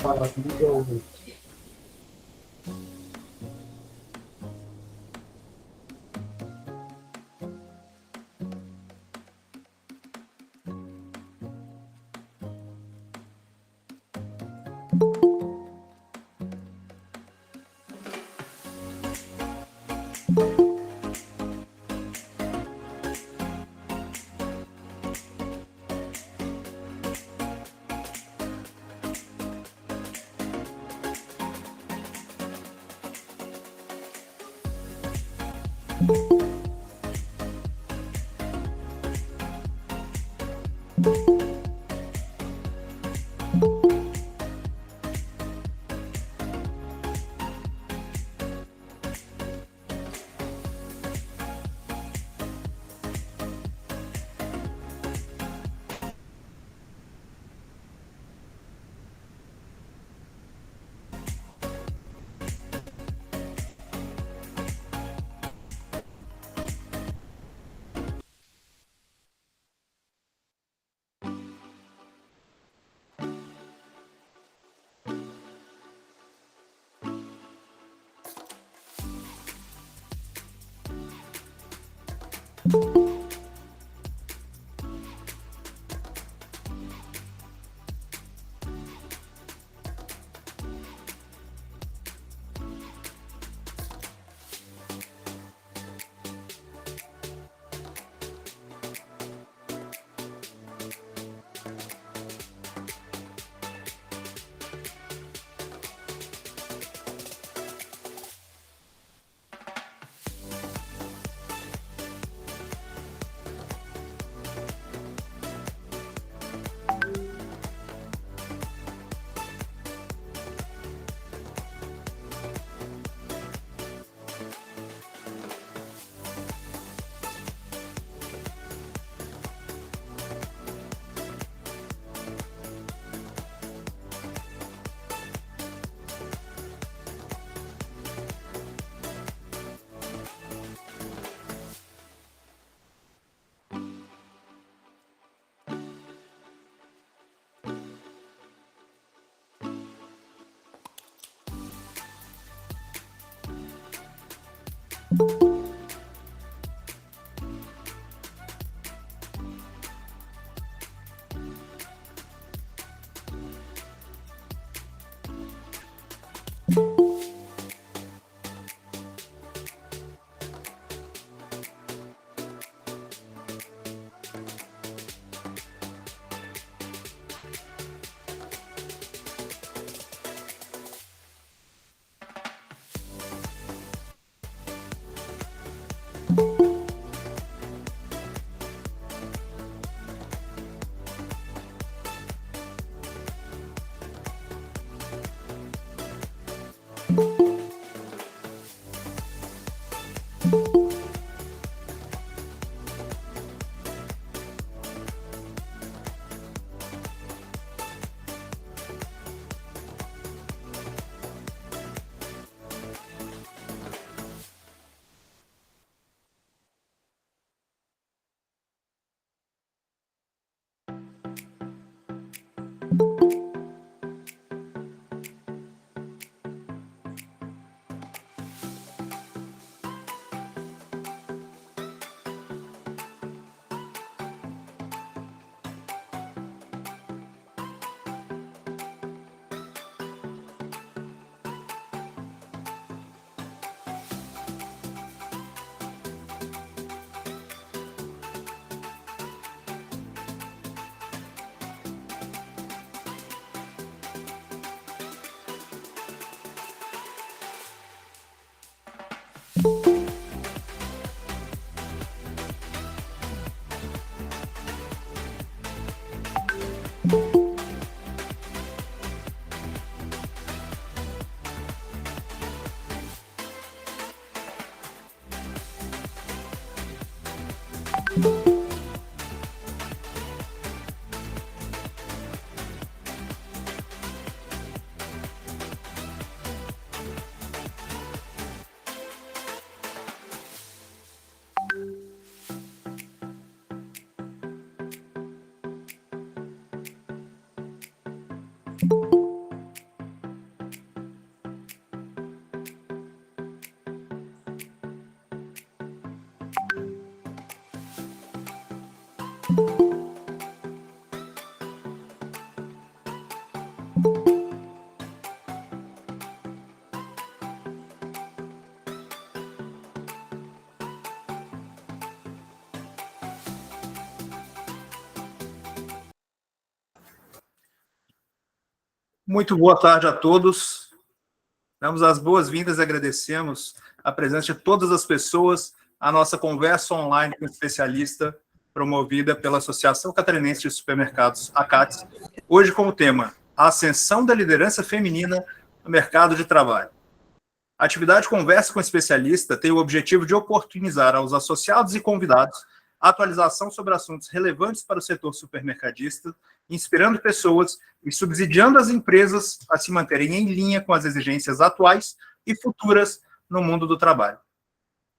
falar comigo é o Muito boa tarde a todos. Damos as boas-vindas e agradecemos a presença de todas as pessoas à nossa conversa online com especialista promovida pela Associação Catarinense de Supermercados, ACATS, hoje com o tema A Ascensão da Liderança Feminina no Mercado de Trabalho. A atividade Conversa com Especialista tem o objetivo de oportunizar aos associados e convidados a atualização sobre assuntos relevantes para o setor supermercadista, inspirando pessoas e subsidiando as empresas a se manterem em linha com as exigências atuais e futuras no mundo do trabalho.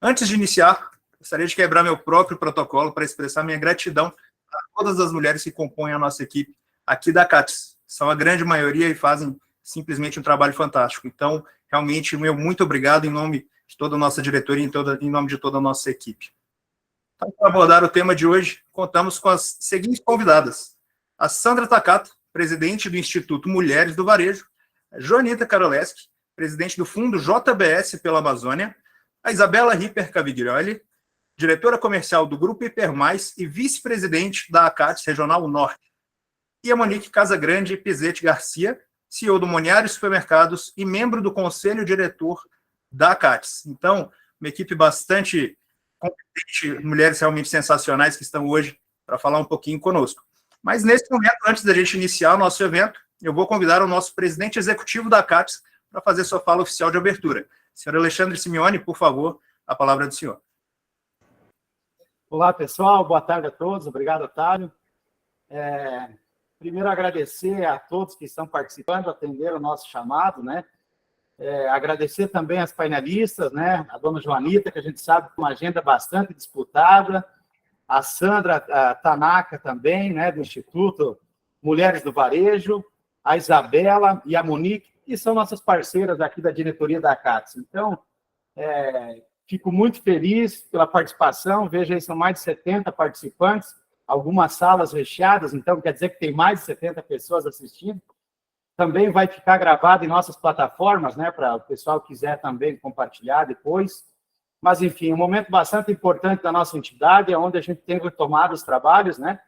Antes de iniciar, gostaria de quebrar meu próprio protocolo para expressar minha gratidão a todas as mulheres que compõem a nossa equipe aqui da CATS. São a grande maioria e fazem simplesmente um trabalho fantástico. Então, realmente, meu muito obrigado em nome de toda a nossa diretoria e em nome de toda a nossa equipe. Então, para abordar o tema de hoje, contamos com as seguintes convidadas. A Sandra Takato, presidente do Instituto Mulheres do Varejo, a Joanita Karoleski, presidente do Fundo JBS pela Amazônia, a Isabela Ripper Caviglioli, diretora comercial do Grupo Hipermais e vice-presidente da ACATS Regional Norte, e a Monique Casagrande Pizzetti Garcia, CEO do Moniari Supermercados e membro do conselho diretor da ACATS. Então, uma equipe bastante competente, mulheres realmente sensacionais que estão hoje para falar um pouquinho conosco. Mas nesse momento, antes da gente iniciar o nosso evento, eu vou convidar o nosso presidente executivo da CATS para fazer sua fala oficial de abertura. Senhor Alexandre Simeone, por favor, a palavra é do senhor. Olá, pessoal, boa tarde a todos, obrigado, Otávio. Primeiro, agradecer a todos que estão participando, atenderam o nosso chamado, né? Agradecer também às painelistas, né? A dona Joanita, que a gente sabe com uma agenda bastante disputada, a Sandra a Tanaka também, né? Do Instituto Mulheres do Varejo, a Isabela e a Monique, que são nossas parceiras aqui da diretoria da CATS. Então, fico muito feliz pela participação, veja aí, são mais de 70 participantes, algumas salas recheadas, então quer dizer que tem mais de 70 pessoas assistindo. Também vai ficar gravado em nossas plataformas, né, para o pessoal que quiser também compartilhar depois. Mas, enfim, um momento bastante importante da nossa entidade, é onde a gente tem retomado os trabalhos, né?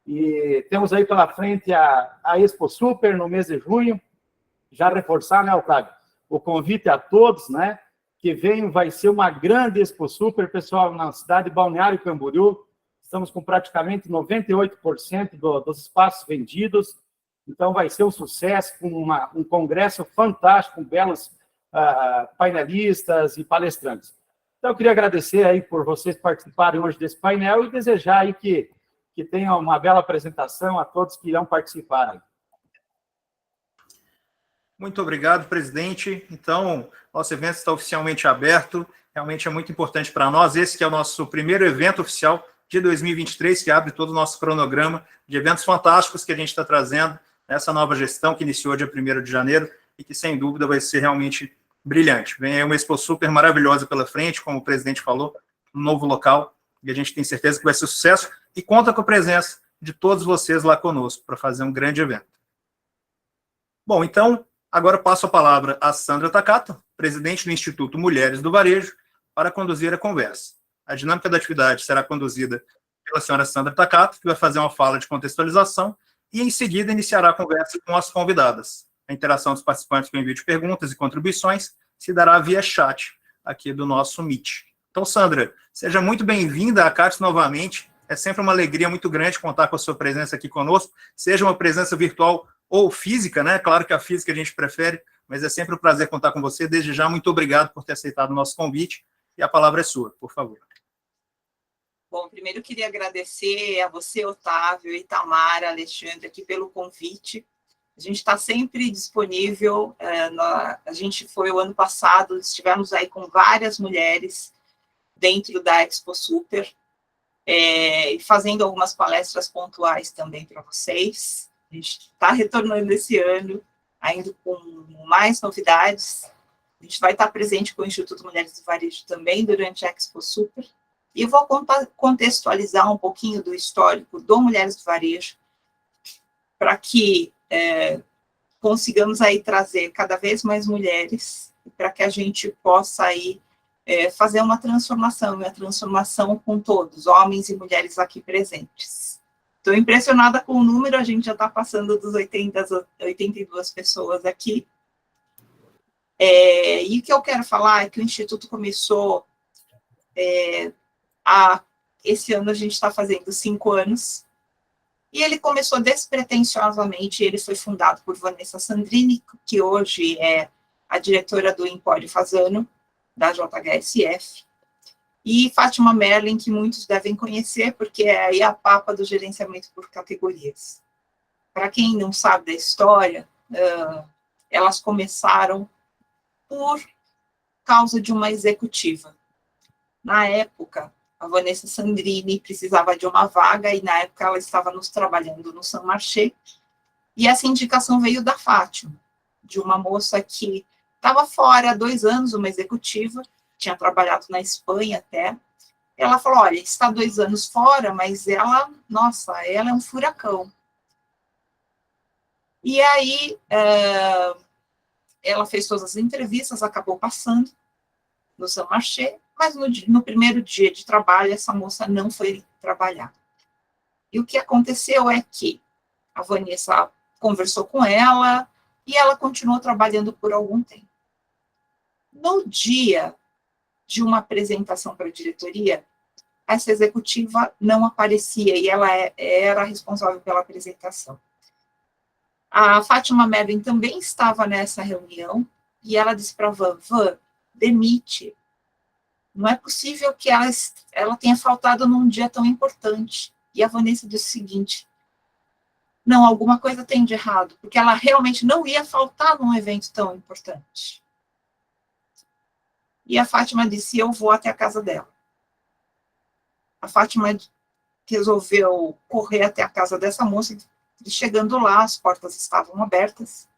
E temos aí pela frente a Expo Super no mês de junho. Já reforçar, né, Otávio, o convite a todos, né, que venham, vai ser uma grande Expo Super, pessoal, na cidade de Balneário Camboriú. Estamos com praticamente 98% dos espaços vendidos. Então, vai ser um sucesso, com um congresso fantástico, com belos painelistas e palestrantes. Então, eu queria agradecer aí por vocês participarem hoje desse painel e desejar aí que tenha uma bela apresentação a todos que irão participar aí. Muito obrigado, presidente. Então, nosso evento está oficialmente aberto. Realmente é muito importante para nós. Esse que é o nosso primeiro evento oficial de 2023, que abre todo o nosso cronograma de eventos fantásticos que a gente está trazendo nessa nova gestão que iniciou dia 1º de janeiro e que, sem dúvida, vai ser realmente brilhante. Vem aí uma Expo Super maravilhosa pela frente, como o presidente falou, um novo local, e a gente tem certeza que vai ser sucesso e conta com a presença de todos vocês lá conosco para fazer um grande evento. Bom, então, agora passo a palavra a Sandra Takato, presidente do Instituto Mulheres do Varejo, para conduzir a conversa. A dinâmica da atividade será conduzida pela senhora Sandra Takato, que vai fazer uma fala de contextualização e, em seguida, iniciará a conversa com as convidadas. A interação dos participantes com envio de perguntas e contribuições se dará via chat aqui do nosso Meet. Então, Sandra, seja muito bem-vinda à CATS novamente. É sempre uma alegria muito grande contar com a sua presença aqui conosco, seja uma presença virtual ou física, né? Claro que a física a gente prefere, mas é sempre um prazer contar com você. Desde já, muito obrigado por ter aceitado o nosso convite. E a palavra é sua, por favor. Bom, primeiro eu queria agradecer a você, Otávio, e Tamara, Alexandre, aqui pelo convite. A gente está sempre disponível. A gente foi o ano passado, estivemos aí com várias mulheres dentro da Expo Super, e fazendo algumas palestras pontuais também para vocês. A gente está retornando esse ano, ainda com mais novidades. A gente vai estar presente com o Instituto Mulheres do Varejo também durante a Expo Super. E eu vou contextualizar um pouquinho do histórico do Mulheres do Varejo, para que consigamos aí trazer cada vez mais mulheres, para que a gente possa aí fazer uma transformação com todos, homens e mulheres aqui presentes. Estou impressionada com o número, a gente já está passando dos 82 pessoas aqui. E o que eu quero falar é que o Instituto começou, esse ano a gente está fazendo 5 anos, e ele começou despretensiosamente, ele foi fundado por Vanessa Sandrini, que hoje é a diretora do Empório Fasano, da JHSF, e Fátima Merlin, que muitos devem conhecer, porque é aí a papa do gerenciamento por categorias. Para quem não sabe da história, elas começaram por causa de uma executiva. Na época, a Vanessa Sandrini precisava de uma vaga, e na época ela estava trabalhando no Saint Marché, e essa indicação veio da Fátima, de uma moça que estava fora há 2 anos, uma executiva, tinha trabalhado na Espanha até. Ela falou, olha, está 2 anos fora, mas ela, nossa, ela é um furacão. E aí, ela fez todas as entrevistas, acabou passando no Saint Marché, mas no primeiro dia de trabalho, essa moça não foi trabalhar. E o que aconteceu é que a Vanessa conversou com ela, e ela continuou trabalhando por algum tempo. No dia de uma apresentação para a diretoria, essa executiva não aparecia, e ela era responsável pela apresentação. A Fátima Merlin também estava nessa reunião, e ela disse para a Van, demite. Não é possível que ela tenha faltado num dia tão importante. E a Vanessa disse o seguinte, não, alguma coisa tem de errado, porque ela realmente não ia faltar num evento tão importante. E a Fátima disse, eu vou até a casa dela. A Fátima resolveu correr até a casa dessa moça, e chegando lá, as portas estavam abertas.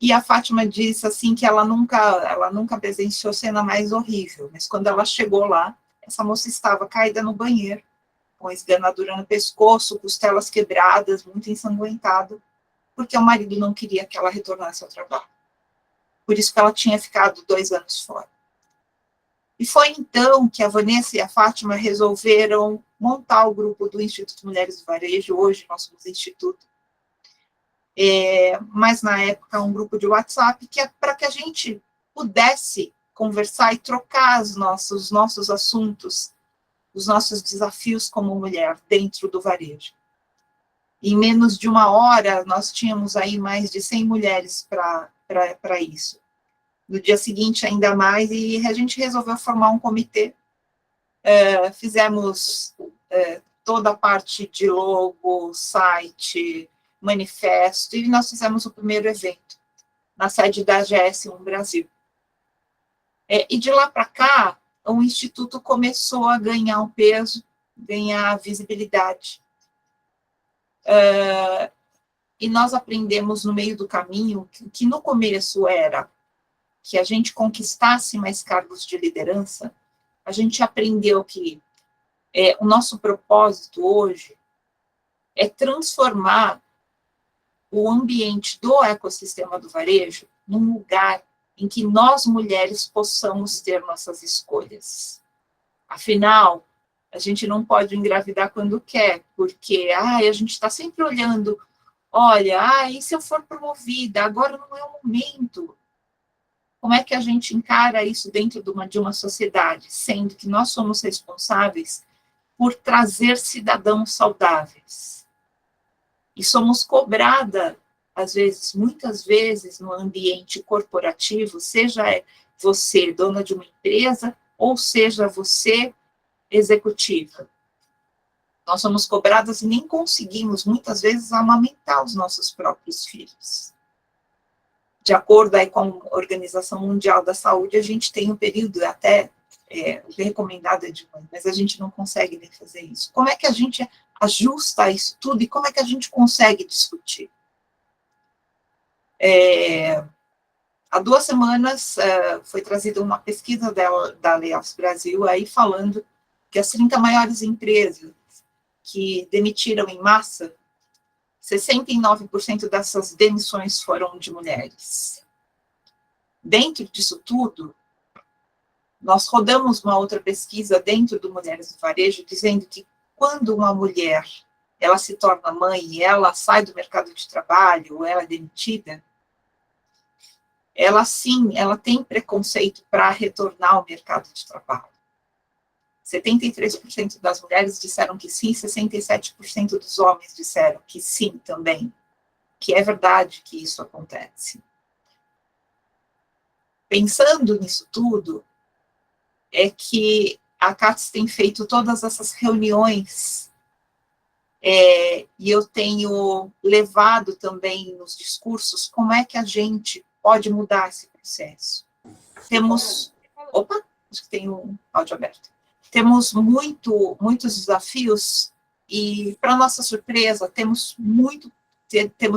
E a Fátima disse assim que ela nunca presenciou cena mais horrível, mas quando ela chegou lá, essa moça estava caída no banheiro, com esganadura no pescoço, costelas quebradas, muito ensanguentada, porque o marido não queria que ela retornasse ao trabalho. Por isso que ela tinha ficado 2 anos fora. E foi então que a Vanessa e a Fátima resolveram montar o grupo do Instituto Mulheres do Varejo, hoje nós somos instituto, mas na época um grupo de WhatsApp, que é para que a gente pudesse conversar e trocar os nossos assuntos, os nossos desafios como mulher dentro do varejo. Em menos de 1 hora, nós tínhamos aí mais de 100 mulheres para isso. No dia seguinte, ainda mais, e a gente resolveu formar um comitê. Fizemos toda a parte de logo, site, manifesto, e nós fizemos o primeiro evento na sede da GS1 Brasil. E de lá para cá, o Instituto começou a ganhar um peso, ganhar visibilidade. E nós aprendemos no meio do caminho que no começo era que a gente conquistasse mais cargos de liderança. A gente aprendeu que o nosso propósito hoje é transformar o ambiente do ecossistema do varejo num lugar em que nós, mulheres, possamos ter nossas escolhas. Afinal, a gente não pode engravidar quando quer, porque a gente está sempre olhando, olha, e se eu for promovida? Agora não é o momento. Como é que a gente encara isso dentro de uma sociedade, sendo que nós somos responsáveis por trazer cidadãos saudáveis? E somos cobrada, às vezes, muitas vezes, no ambiente corporativo, seja você dona de uma empresa, ou seja você executiva. Nós somos cobradas e nem conseguimos, muitas vezes, amamentar os nossos próprios filhos. De acordo aí com a Organização Mundial da Saúde, a gente tem um período até recomendado de mãe, mas a gente não consegue nem fazer isso. Como é que a gente ajusta isso tudo e como é que a gente consegue discutir? há 2 semanas foi trazida uma pesquisa da Layoffs Brasil aí falando que as 30 maiores empresas que demitiram em massa, 69% dessas demissões foram de mulheres. Dentro disso tudo, nós rodamos uma outra pesquisa dentro do Mulheres do Varejo, dizendo que quando uma mulher ela se torna mãe e ela sai do mercado de trabalho, ou ela é demitida, ela sim, ela tem preconceito para retornar ao mercado de trabalho. 73% das mulheres disseram que sim, 67% dos homens disseram que sim também, que é verdade que isso acontece. Pensando nisso tudo, é que a CATS tem feito todas essas reuniões, e eu tenho levado também nos discursos como é que a gente pode mudar esse processo. Temos... Opa, acho que tem um áudio aberto. Temos muitos desafios e, para nossa surpresa, temos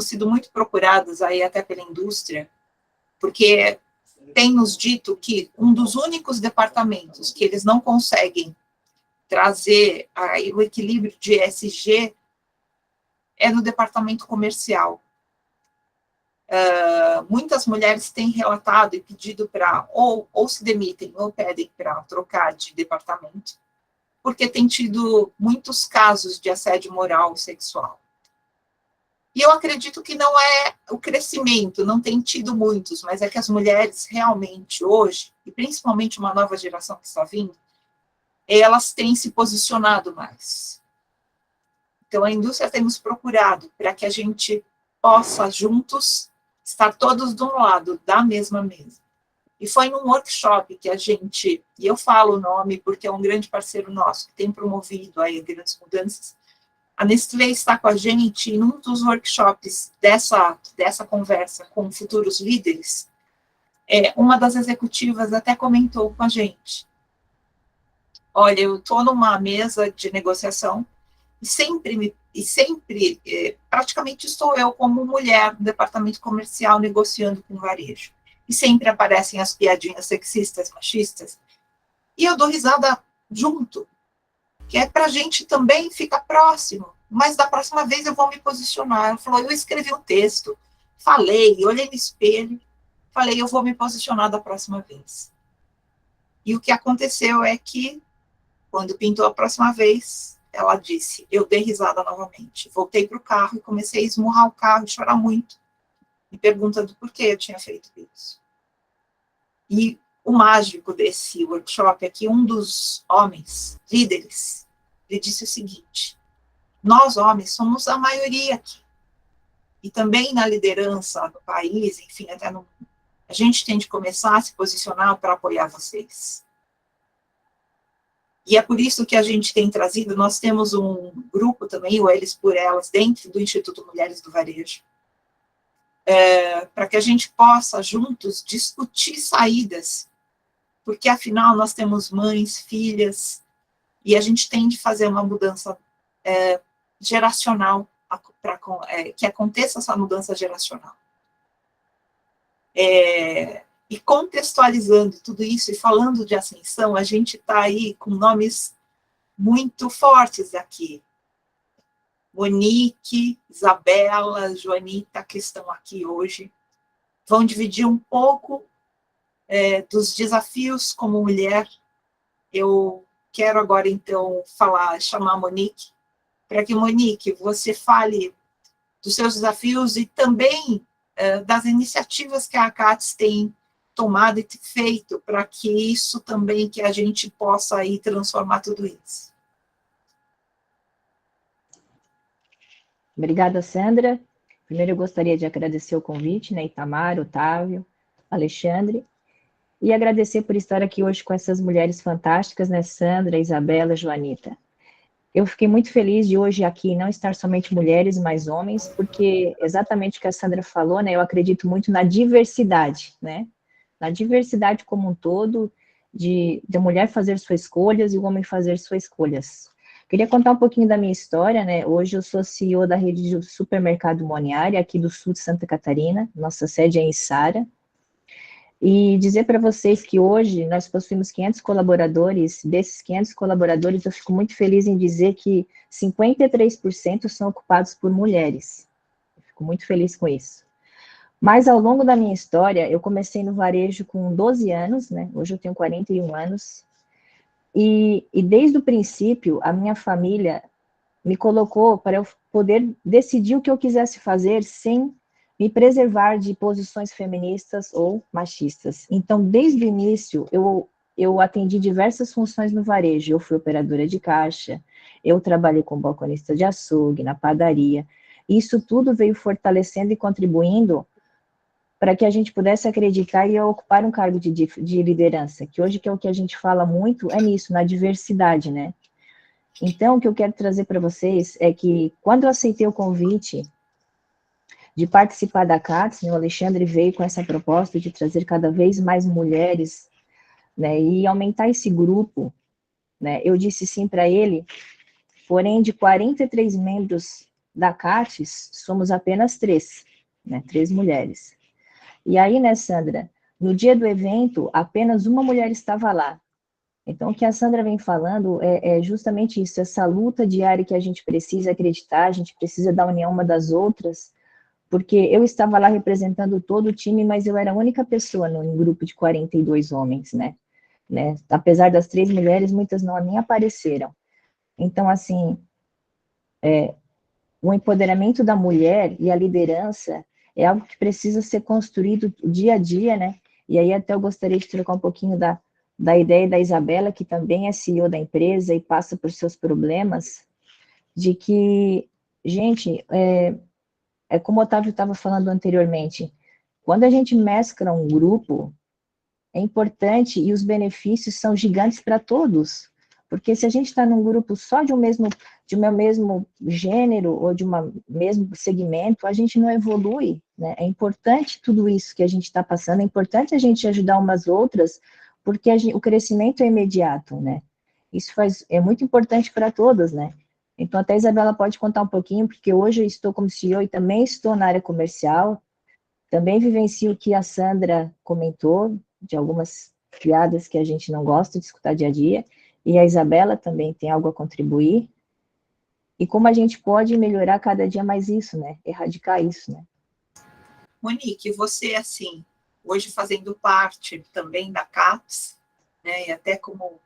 sido muito procuradas aí até pela indústria, porque tem nos dito que um dos únicos departamentos que eles não conseguem trazer o equilíbrio de ESG é no departamento comercial. Muitas mulheres têm relatado e pedido para, ou se demitem, ou pedem para trocar de departamento, porque tem tido muitos casos de assédio moral e sexual. E eu acredito que não é o crescimento, não tem tido muitos, mas é que as mulheres realmente hoje, e principalmente uma nova geração que está vindo, elas têm se posicionado mais. Então, a indústria tem nos procurado para que a gente possa, juntos, estar todos de um lado da mesma mesa. E foi num workshop que a gente, e eu falo o nome porque é um grande parceiro nosso, que tem promovido aí grandes mudanças, a Nestlé está com a gente em um dos workshops dessa conversa com futuros líderes. Uma das executivas até comentou com a gente: olha, eu estou numa mesa de negociação e sempre, praticamente estou eu como mulher do departamento comercial negociando com o varejo. E sempre aparecem as piadinhas sexistas, machistas, e eu dou risada junto, que é para a gente também ficar próximo, mas da próxima vez eu vou me posicionar. Ela falou, eu escrevi um texto, falei, olhei no espelho, falei, eu vou me posicionar da próxima vez. E o que aconteceu é que, quando pintou a próxima vez, ela disse, eu dei risada novamente. Voltei para o carro e comecei a esmurrar o carro e chorar muito, me perguntando por que eu tinha feito isso. E o mágico desse workshop é que um dos homens, líderes, ele disse o seguinte: nós homens somos a maioria aqui. E também na liderança do país, enfim, até no mundo, a gente tem de começar a se posicionar para apoiar vocês. E é por isso que a gente tem trazido, nós temos um grupo também, o Eles por Elas, dentro do Instituto Mulheres do Varejo, para que a gente possa, juntos, discutir saídas, porque, afinal, nós temos mães, filhas, e a gente tem de fazer uma mudança geracional, que aconteça essa mudança geracional. E contextualizando tudo isso, e falando de ascensão, a gente está aí com nomes muito fortes aqui. Monique, Isabela, Joanita, que estão aqui hoje, vão dividir um pouco dos desafios como mulher. Eu quero agora, então, chamar a Monique, para que, Monique, você fale dos seus desafios e também das iniciativas que a CATS tem tomado e feito para que isso também, que a gente possa aí transformar tudo isso. Obrigada, Sandra. Primeiro, eu gostaria de agradecer o convite, né, Itamar, Otávio, Alexandre, e agradecer por estar aqui hoje com essas mulheres fantásticas, né, Sandra, Isabela, Joanita. Eu fiquei muito feliz de hoje aqui não estar somente mulheres, mas homens, porque exatamente o que a Sandra falou, né, eu acredito muito na diversidade, né, na diversidade como um todo, de a mulher fazer suas escolhas e o homem fazer suas escolhas. Queria contar um pouquinho da minha história, né? Hoje eu sou CEO da rede de supermercado Moniari, aqui do sul de Santa Catarina, nossa sede é em Içara. E dizer para vocês que hoje nós possuímos 500 colaboradores, desses 500 colaboradores eu fico muito feliz em dizer que 53% são ocupados por mulheres. Eu fico muito feliz com isso. Mas ao longo da minha história, eu comecei no varejo com 12 anos, né? Hoje eu tenho 41 anos, e desde o princípio, a minha família me colocou para eu poder decidir o que eu quisesse fazer sem me preservar de posições feministas ou machistas. Então, desde o início, eu atendi diversas funções no varejo. Eu fui operadora de caixa, eu trabalhei como balconista de açougue, na padaria. Isso tudo veio fortalecendo e contribuindo para que a gente pudesse acreditar e ocupar um cargo de liderança, que hoje que é o que a gente fala muito, é nisso, na diversidade, né? Então, o que eu quero trazer para vocês é que, quando eu aceitei o convite de participar da CATS, né, o Alexandre veio com essa proposta de trazer cada vez mais mulheres, né, e aumentar esse grupo, né, eu disse sim para ele, porém, de 43 membros da CATS, somos apenas 3, né, 3 mulheres. E aí, né, Sandra, no dia do evento, apenas uma mulher estava lá. Então, o que a Sandra vem falando é justamente isso, essa luta diária que a gente precisa acreditar, a gente precisa da união uma das outras, porque eu estava lá representando todo o time, mas eu era a única pessoa no grupo de 42 homens, né? Apesar das 3 mulheres, muitas não nem apareceram. Então, assim, o empoderamento da mulher e a liderança é algo que precisa ser construído dia a dia, né? E aí até eu gostaria de trocar um pouquinho da ideia da Isabela, que também é CEO da empresa e passa por seus problemas, de que, gente, como o Otávio estava falando anteriormente, quando a gente mescla um grupo, é importante e os benefícios são gigantes para todos, porque se a gente está num grupo só de um mesmo gênero ou de um mesmo segmento, a gente não evolui, né? É importante tudo isso que a gente está passando, é importante a gente ajudar umas outras, porque o crescimento é imediato, né? Isso é muito importante para todas, né? Então, até a Isabela pode contar um pouquinho, porque hoje eu estou como CEO e também estou na área comercial, também vivencio o que a Sandra comentou, de algumas piadas que a gente não gosta de escutar dia a dia, e a Isabela também tem algo a contribuir, e como a gente pode melhorar cada dia mais isso, né? Erradicar isso, né? Monique, você, assim, hoje fazendo parte também da CAPES, né, e até como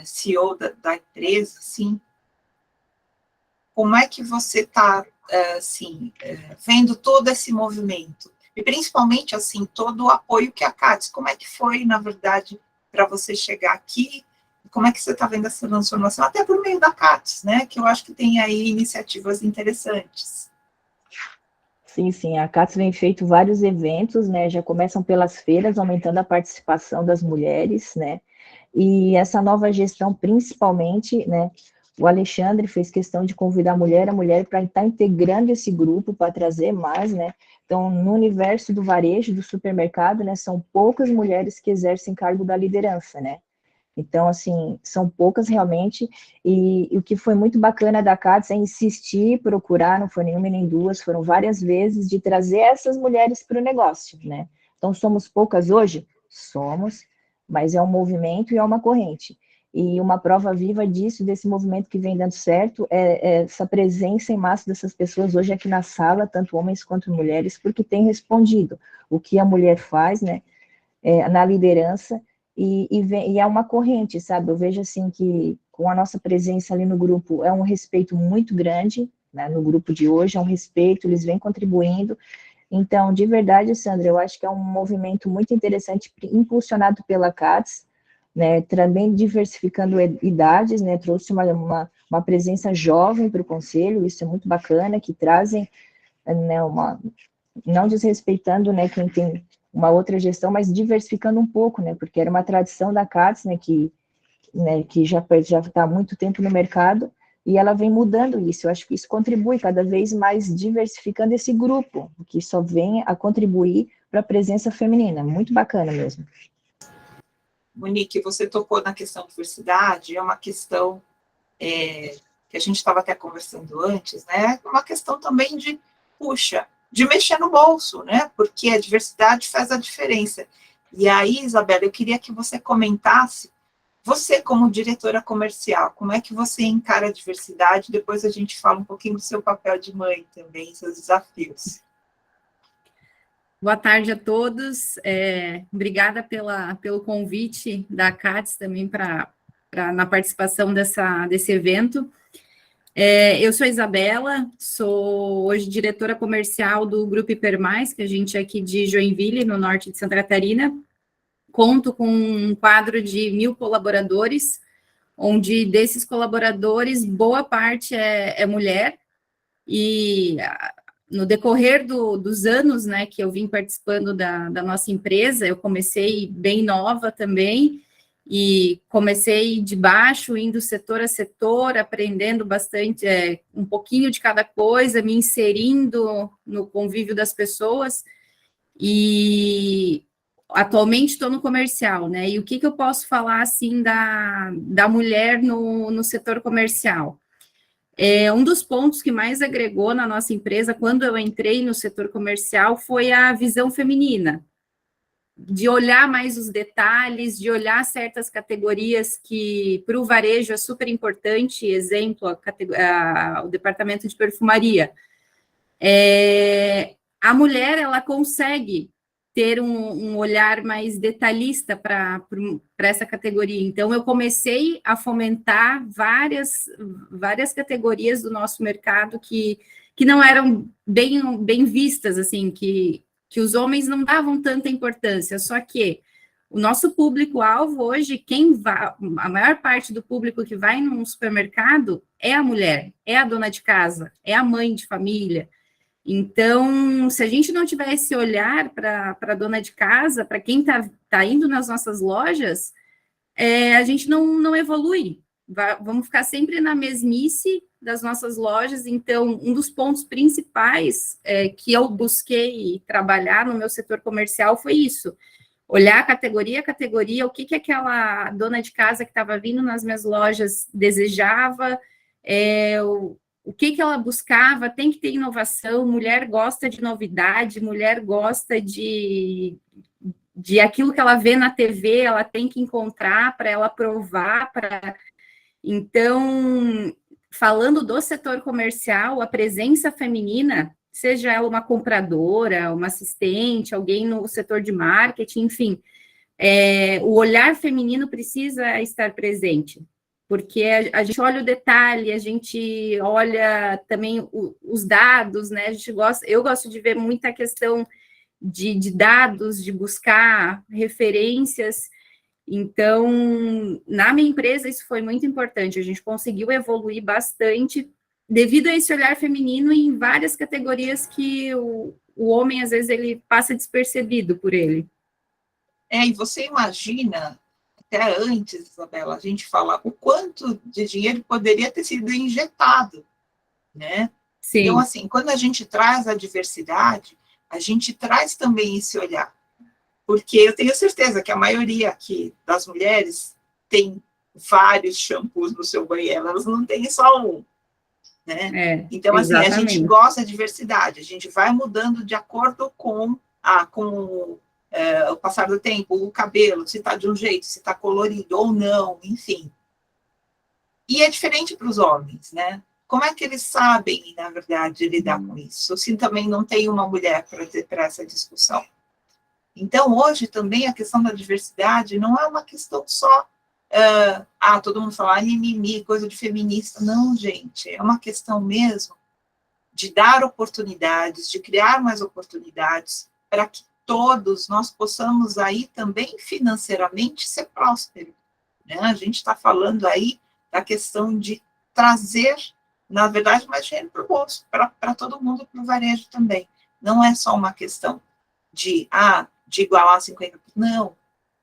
CEO da empresa, assim, como é que você está, assim, vendo todo esse movimento? E principalmente, assim, todo o apoio que a CATES, como é que foi, na verdade, para você chegar aqui? Como é que você está vendo essa transformação? Até por meio da CATES, né? Que eu acho que tem aí iniciativas interessantes. Sim, a CATES vem feito vários eventos, né? Já começam pelas feiras, aumentando a participação das mulheres, né? E essa nova gestão, principalmente, né? O Alexandre fez questão de convidar a mulher para estar integrando esse grupo, para trazer mais, né? Então, no universo do varejo, do supermercado, né, são poucas mulheres que exercem cargo da liderança, né? Então, assim, são poucas realmente, e o que foi muito bacana da CATES é insistir, procurar, não foi nenhuma nem duas, foram várias vezes, de trazer essas mulheres para o negócio, né? Então, somos poucas hoje? Somos, mas é um movimento e é uma corrente. E uma prova viva disso, desse movimento que vem dando certo, é essa presença em massa dessas pessoas hoje aqui na sala, tanto homens quanto mulheres, porque tem respondido o que a mulher faz, né, na liderança, e é uma corrente, sabe? Eu vejo assim que com a nossa presença ali no grupo é um respeito muito grande, né, no grupo de hoje, é um respeito, eles vêm contribuindo. Então, de verdade, Sandra, eu acho que é um movimento muito interessante, impulsionado pela CATES, né, também diversificando idades, né, trouxe uma presença jovem para o conselho, isso é muito bacana, que trazem, né, não desrespeitando, né, quem tem uma outra gestão, mas diversificando um pouco, né, porque era uma tradição da CATES, né, que já está há muito tempo no mercado, e ela vem mudando isso. Eu acho que isso contribui cada vez mais, diversificando esse grupo, que só vem a contribuir para a presença feminina. Muito bacana mesmo. Monique, você tocou na questão da diversidade, é uma questão que a gente estava até conversando antes, né? Uma questão também de mexer no bolso, né? Porque a diversidade faz a diferença. E aí, Isabela, eu queria que você comentasse, você como diretora comercial, como é que você encara a diversidade? Depois a gente fala um pouquinho do seu papel de mãe também, seus desafios. Boa tarde a todos. Obrigada pelo convite da CATS também na participação desse evento. Eu sou Isabela, sou hoje diretora comercial do Grupo Hipermais, que a gente é aqui de Joinville, no norte de Santa Catarina. Conto com um quadro de 1.000 colaboradores, onde desses colaboradores, boa parte é mulher, e no decorrer dos anos, né, que eu vim participando da nossa empresa, eu comecei bem nova também, e comecei de baixo, indo setor a setor, aprendendo bastante, um pouquinho de cada coisa, me inserindo no convívio das pessoas, e atualmente estou no comercial, né, e o que eu posso falar, assim, da mulher no setor comercial? Um dos pontos que mais agregou na nossa empresa, quando eu entrei no setor comercial, foi a visão feminina, de olhar mais os detalhes, de olhar certas categorias que, para o varejo, é super importante, exemplo, o departamento de perfumaria. A mulher, ela consegue ter um olhar mais detalhista para essa categoria. Então, eu comecei a fomentar várias categorias do nosso mercado que não eram bem vistas, assim, que os homens não davam tanta importância, só que o nosso público-alvo hoje, a maior parte do público que vai num supermercado é a mulher, é a dona de casa, é a mãe de família. Então, se a gente não tiver esse olhar para a dona de casa, para quem tá indo nas nossas lojas, a gente não evolui. Vamos ficar sempre na mesmice das nossas lojas. Então, um dos pontos principais que eu busquei trabalhar no meu setor comercial foi isso. Olhar categoria a categoria, o que aquela dona de casa que estava vindo nas minhas lojas desejava, o que ela buscava. Tem que ter inovação, mulher gosta de novidade, mulher gosta de aquilo que ela vê na TV, ela tem que encontrar para ela provar. Então, falando do setor comercial, a presença feminina, seja ela uma compradora, uma assistente, alguém no setor de marketing, enfim, o olhar feminino precisa estar presente, porque a gente olha o detalhe, a gente olha também os dados, né? Eu gosto de ver muita questão de dados, de buscar referências. Então, na minha empresa, isso foi muito importante. A gente conseguiu evoluir bastante devido a esse olhar feminino em várias categorias que o homem, às vezes, ele passa despercebido por ele. E você imagina, até antes, Isabela, a gente falar o quanto de dinheiro poderia ter sido injetado, né? Sim. Então, assim, quando a gente traz a diversidade, a gente traz também esse olhar. Porque eu tenho certeza que a maioria aqui das mulheres tem vários shampoos no seu banheiro, elas não têm só um, né? Então, assim, a gente gosta de diversidade, a gente vai mudando de acordo com o passar do tempo, o cabelo, se está de um jeito, se está colorido ou não, enfim. E é diferente para os homens, né? Como é que eles sabem, na verdade, lidar com isso? Assim, também não tem uma mulher para essa discussão. Então, hoje também a questão da diversidade não é uma questão só, todo mundo fala mimimi, coisa de feminista. Não, gente, é uma questão mesmo de dar oportunidades, de criar mais oportunidades para que todos nós possamos aí também financeiramente ser prósperos, né? A gente está falando aí da questão de trazer, na verdade, mais dinheiro para o bolso, para todo mundo, para o varejo também. Não é só uma questão de igualar 50%, não.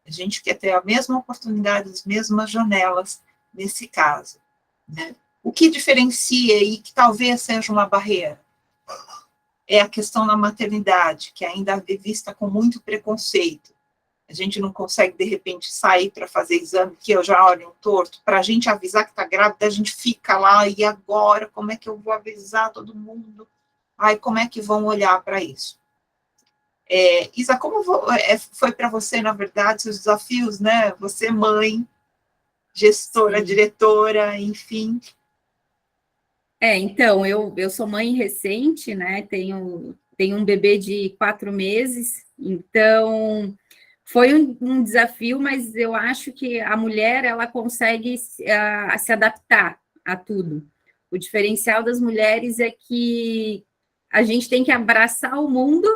A gente quer ter a mesma oportunidade, as mesmas janelas nesse caso, né? O que diferencia e que talvez seja uma barreira é a questão da maternidade, que ainda é vista com muito preconceito. A gente não consegue, de repente, sair para fazer exame, que eu já olho um torto, para a gente avisar que está grávida, a gente fica lá, e agora, como é que eu vou avisar todo mundo? Como é que vão olhar para isso? Isa, como foi para você, na verdade, seus desafios, né? Você mãe, gestora, Sim. diretora, enfim. Então, eu sou mãe recente, né? Tenho um bebê de 4 meses, então foi um desafio, mas eu acho que a mulher ela consegue se adaptar a tudo. O diferencial das mulheres é que a gente tem que abraçar o mundo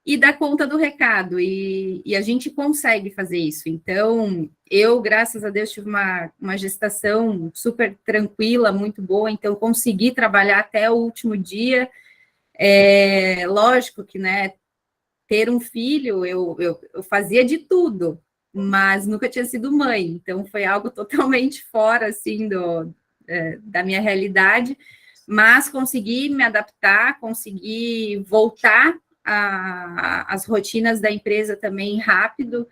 e dar conta do recado, e a gente consegue fazer isso. Então, eu, graças a Deus, tive uma gestação super tranquila, muito boa, então consegui trabalhar até o último dia. Lógico que, né, ter um filho, eu fazia de tudo, mas nunca tinha sido mãe, então foi algo totalmente fora, assim, da minha realidade, mas consegui me adaptar, consegui voltar às rotinas da empresa também rápido,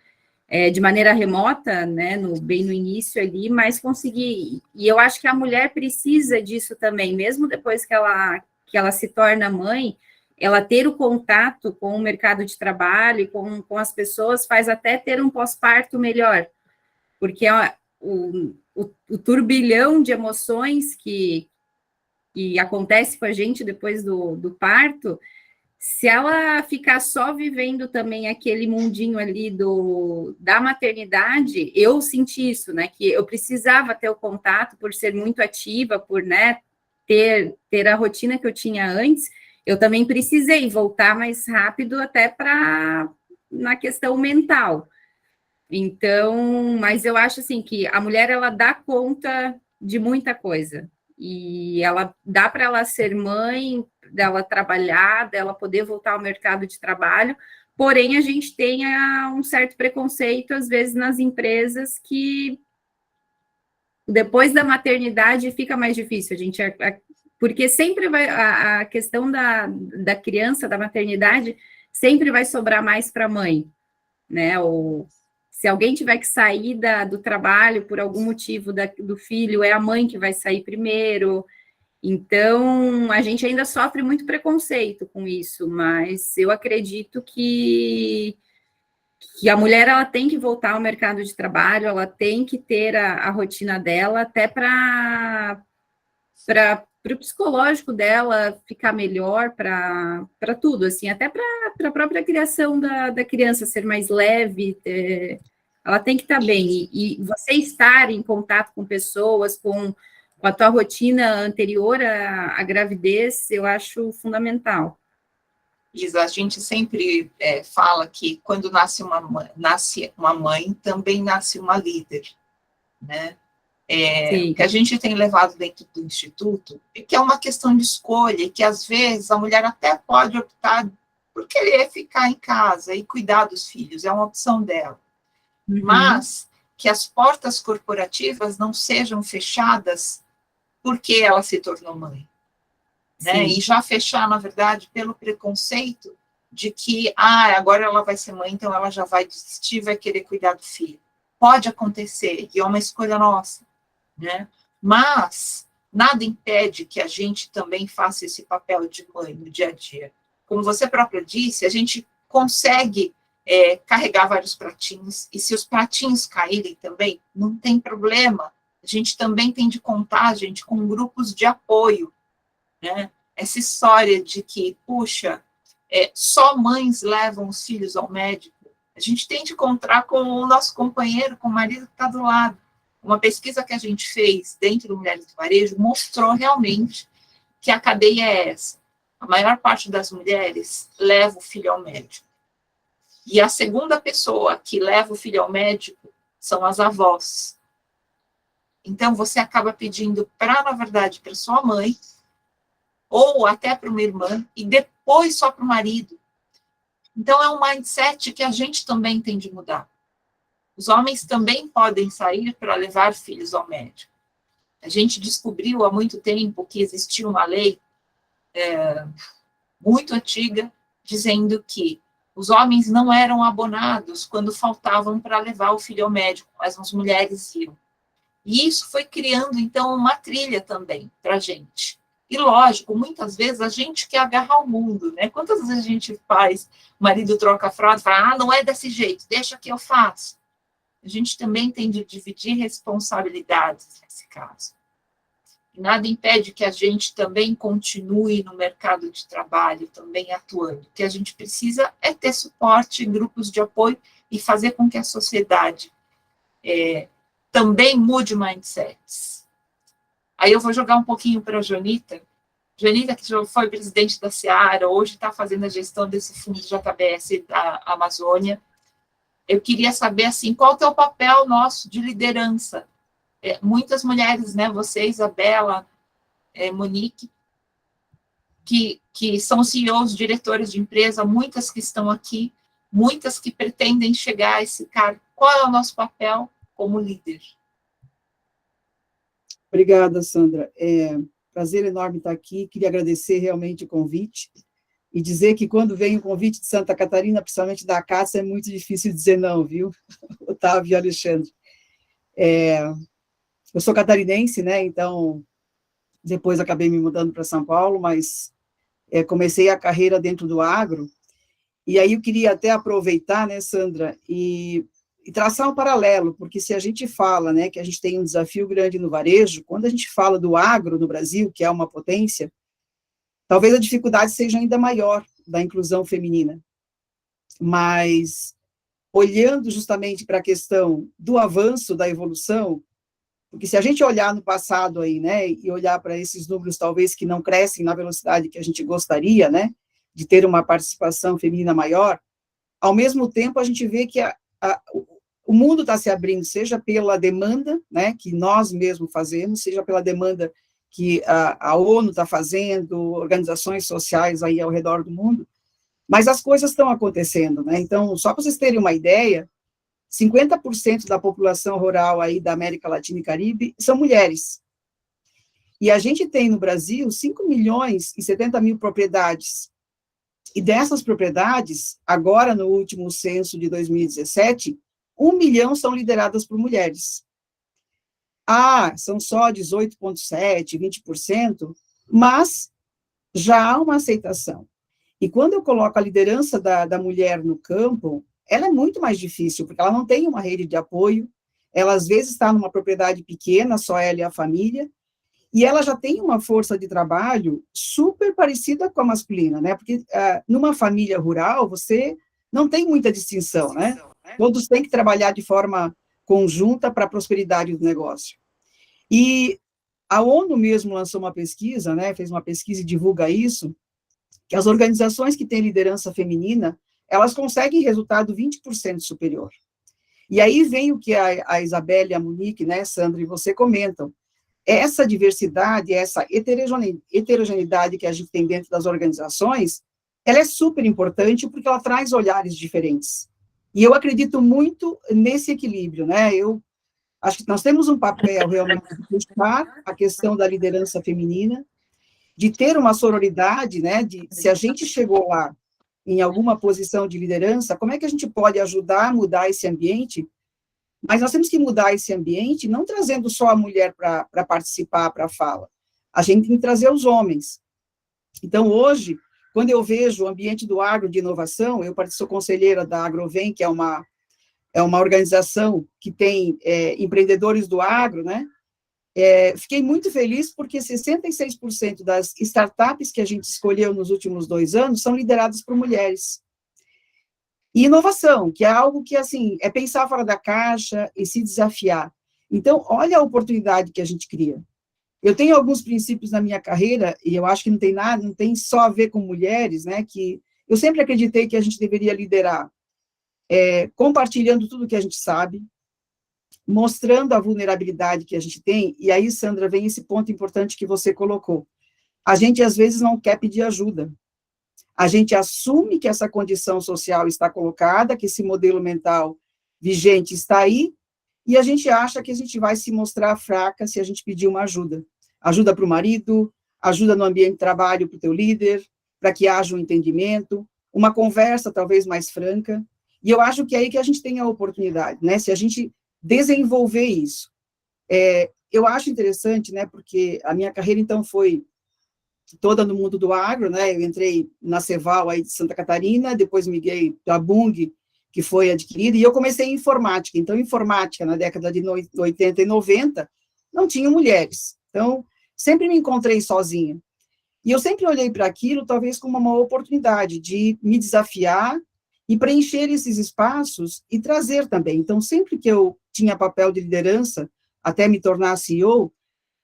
de maneira remota, né, bem no início ali, mas consegui, e eu acho que a mulher precisa disso também, mesmo depois que ela se torna mãe, ela ter o contato com o mercado de trabalho, com as pessoas, faz até ter um pós-parto melhor, porque o turbilhão de emoções que acontece com a gente depois do parto, se ela ficar só vivendo também aquele mundinho ali da maternidade, eu senti isso, né, que eu precisava ter o contato por ser muito ativa, por, né, ter a rotina que eu tinha antes, eu também precisei voltar mais rápido até na questão mental. Então, mas eu acho assim que a mulher ela dá conta de muita coisa. E ela dá para ela ser mãe, dela trabalhar, dela poder voltar ao mercado de trabalho. Porém, a gente tem um certo preconceito às vezes nas empresas que depois da maternidade fica mais difícil. Porque sempre vai a questão da criança, da maternidade, sempre vai sobrar mais para a mãe, né? Ou se alguém tiver que sair do trabalho por algum motivo do filho, é a mãe que vai sair primeiro. Então, a gente ainda sofre muito preconceito com isso, mas eu acredito que a mulher ela tem que voltar ao mercado de trabalho, ela tem que ter a rotina dela, até para o psicológico dela ficar melhor, para tudo, assim, até para a própria criação da criança ser mais leve, ela tem que estar bem, e você estar em contato com pessoas, com a tua rotina anterior à gravidez, eu acho fundamental. Isa, a gente sempre fala que quando nasce uma mãe, também nasce uma líder, né? Que a gente tem levado dentro do Instituto, e que é uma questão de escolha, e que às vezes a mulher até pode optar por querer ficar em casa e cuidar dos filhos, é uma opção dela. Uhum. Mas que as portas corporativas não sejam fechadas porque ela se tornou mãe. Né? E já fechar, na verdade, pelo preconceito de que, agora ela vai ser mãe, então ela já vai desistir, vai querer cuidar do filho. Pode acontecer, e é uma escolha nossa, né? Mas nada impede que a gente também faça esse papel de mãe no dia a dia. Como você própria disse, a gente consegue carregar vários pratinhos, e se os pratinhos caírem também, não tem problema. A gente também tem de contar, gente, com grupos de apoio, né? Essa história de que, puxa, só mães levam os filhos ao médico, a gente tem de encontrar com o nosso companheiro, com o marido que está do lado. Uma pesquisa que a gente fez dentro do Mulheres do Varejo mostrou realmente que a cadeia é essa. A maior parte das mulheres leva o filho ao médico. E a segunda pessoa que leva o filho ao médico são as avós. Então, você acaba pedindo na verdade, para sua mãe, ou até para uma irmã, e depois só para o marido. Então, é um mindset que a gente também tem de mudar. Os homens também podem sair para levar filhos ao médico. A gente descobriu há muito tempo que existia uma lei muito antiga, dizendo que os homens não eram abonados quando faltavam para levar o filho ao médico, mas as mulheres iam. E isso foi criando, então, uma trilha também para a gente. E, lógico, muitas vezes a gente quer agarrar o mundo, né? Quantas vezes a gente faz, o marido troca a fralda e fala, não é desse jeito, deixa que eu faço. A gente também tem de dividir responsabilidades nesse caso. E nada impede que a gente também continue no mercado de trabalho, também atuando. O que a gente precisa é ter suporte, grupos de apoio e fazer com que a sociedade também mude mindsets. Aí eu vou jogar um pouquinho para a Jonita. Jonita, que já foi presidente da Seara, hoje está fazendo a gestão desse fundo JBS da Amazônia. Eu queria saber, assim, qual que é o papel nosso de liderança. Muitas mulheres, né, você, Isabela, Monique, que são CEOs, diretores de empresa, muitas que estão aqui, muitas que pretendem chegar a esse cargo. Qual é o nosso papel como líder? Obrigada, Sandra. Prazer enorme estar aqui. Queria agradecer realmente o convite e dizer que quando vem o convite de Santa Catarina, principalmente da CATS, é muito difícil dizer não, viu? Otávio e Alexandre. Eu sou catarinense, né? Então, depois acabei me mudando para São Paulo, mas comecei a carreira dentro do agro. E aí eu queria até aproveitar, né, Sandra, e traçar um paralelo, porque se a gente fala, né, que a gente tem um desafio grande no varejo, quando a gente fala do agro no Brasil, que é uma potência, talvez a dificuldade seja ainda maior da inclusão feminina. Mas, olhando justamente para a questão do avanço, da evolução, porque se a gente olhar no passado aí, né, e olhar para esses números talvez que não crescem na velocidade que a gente gostaria, né, de ter uma participação feminina maior, ao mesmo tempo a gente vê que o mundo está se abrindo, seja pela demanda, né, que nós mesmos fazemos, seja pela demanda que a ONU está fazendo, organizações sociais aí ao redor do mundo, mas as coisas estão acontecendo, né? Então, só para vocês terem uma ideia, 50% da população rural aí da América Latina e Caribe são mulheres. E a gente tem no Brasil 5 milhões e 70 mil propriedades. E dessas propriedades, agora no último censo de 2017, 1 milhão são lideradas por mulheres. São só 18,7%, 20%, mas já há uma aceitação. E quando eu coloco a liderança da mulher no campo, ela é muito mais difícil, porque ela não tem uma rede de apoio, ela às vezes está numa propriedade pequena, só ela e a família, e ela já tem uma força de trabalho super parecida com a masculina, né? Porque numa família rural, você não tem muita distinção, né? Todos têm que trabalhar de forma conjunta para a prosperidade do negócio. E a ONU mesmo lançou uma pesquisa, né? Fez uma pesquisa e divulga isso, que as organizações que têm liderança feminina, elas conseguem resultado 20% superior. E aí vem o que a Isabela e a Monique, né, Sandra, e você comentam, essa diversidade, essa heterogeneidade que a gente tem dentro das organizações, ela é super importante porque ela traz olhares diferentes. E eu acredito muito nesse equilíbrio, né? Eu acho que nós temos um papel realmente de buscar a questão da liderança feminina, de ter uma sororidade, né? Se a gente chegou lá em alguma posição de liderança, como é que a gente pode ajudar a mudar esse ambiente? Mas nós temos que mudar esse ambiente, não trazendo só a mulher para participar, para a fala. A gente tem que trazer os homens. Então, hoje, quando eu vejo o ambiente do agro de inovação, eu sou conselheira da Agrovem, que é uma organização que tem empreendedores do agro, né? Fiquei muito feliz porque 66% das startups que a gente escolheu nos últimos 2 anos são lideradas por mulheres. E inovação, que é algo que, assim, é pensar fora da caixa e se desafiar. Então, olha a oportunidade que a gente cria. Eu tenho alguns princípios na minha carreira, e eu acho que não tem só a ver com mulheres, né, que eu sempre acreditei que a gente deveria liderar, compartilhando tudo que a gente sabe, mostrando a vulnerabilidade que a gente tem, e aí, Sandra, vem esse ponto importante que você colocou. A gente, às vezes, não quer pedir ajuda. A gente assume que essa condição social está colocada, que esse modelo mental vigente está aí, e a gente acha que a gente vai se mostrar fraca se a gente pedir uma ajuda. Ajuda para o marido, ajuda no ambiente de trabalho para o teu líder, para que haja um entendimento, uma conversa talvez mais franca, e eu acho que é aí que a gente tem a oportunidade, né, se a gente desenvolver isso. Eu acho interessante, né, porque a minha carreira, então, foi toda no mundo do agro, né? Eu entrei na Ceval aí de Santa Catarina, depois migrei para a Bung, que foi adquirida, e eu comecei em informática. Então, informática, na década de 80 e 90, não tinha mulheres. Então, sempre me encontrei sozinha. E eu sempre olhei para aquilo, talvez como uma oportunidade de me desafiar e preencher esses espaços e trazer também. Então, sempre que eu tinha papel de liderança, até me tornar CEO,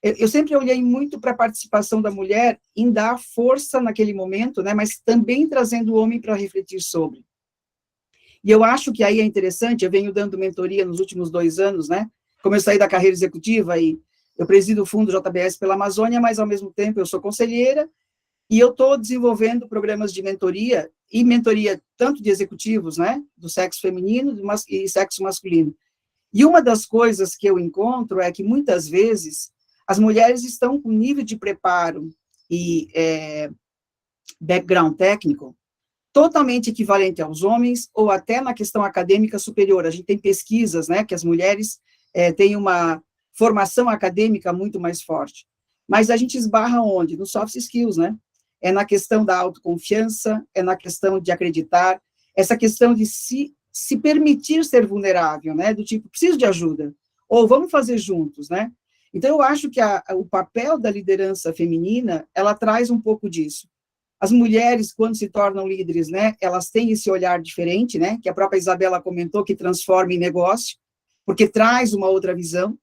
eu sempre olhei muito para a participação da mulher em dar força naquele momento, né, mas também trazendo o homem para refletir sobre. E eu acho que aí é interessante, eu venho dando mentoria nos últimos 2 anos, né, como eu saí da carreira executiva e eu presido o fundo JBS pela Amazônia, mas ao mesmo tempo eu sou conselheira e eu estou desenvolvendo programas de mentoria, e mentoria tanto de executivos, né, do sexo feminino e sexo masculino. E uma das coisas que eu encontro é que muitas vezes as mulheres estão com nível de preparo e background técnico totalmente equivalente aos homens, ou até na questão acadêmica superior. A gente tem pesquisas, né, que as mulheres têm uma formação acadêmica muito mais forte. Mas a gente esbarra onde? Nos soft skills, né? É na questão da autoconfiança, é na questão de acreditar, essa questão de se permitir ser vulnerável, né? Do tipo, preciso de ajuda, ou vamos fazer juntos, né? Então, eu acho que o papel da liderança feminina, ela traz um pouco disso. As mulheres, quando se tornam líderes, né, elas têm esse olhar diferente, né, que a própria Isabela comentou, que transforma em negócio, porque traz uma outra visão,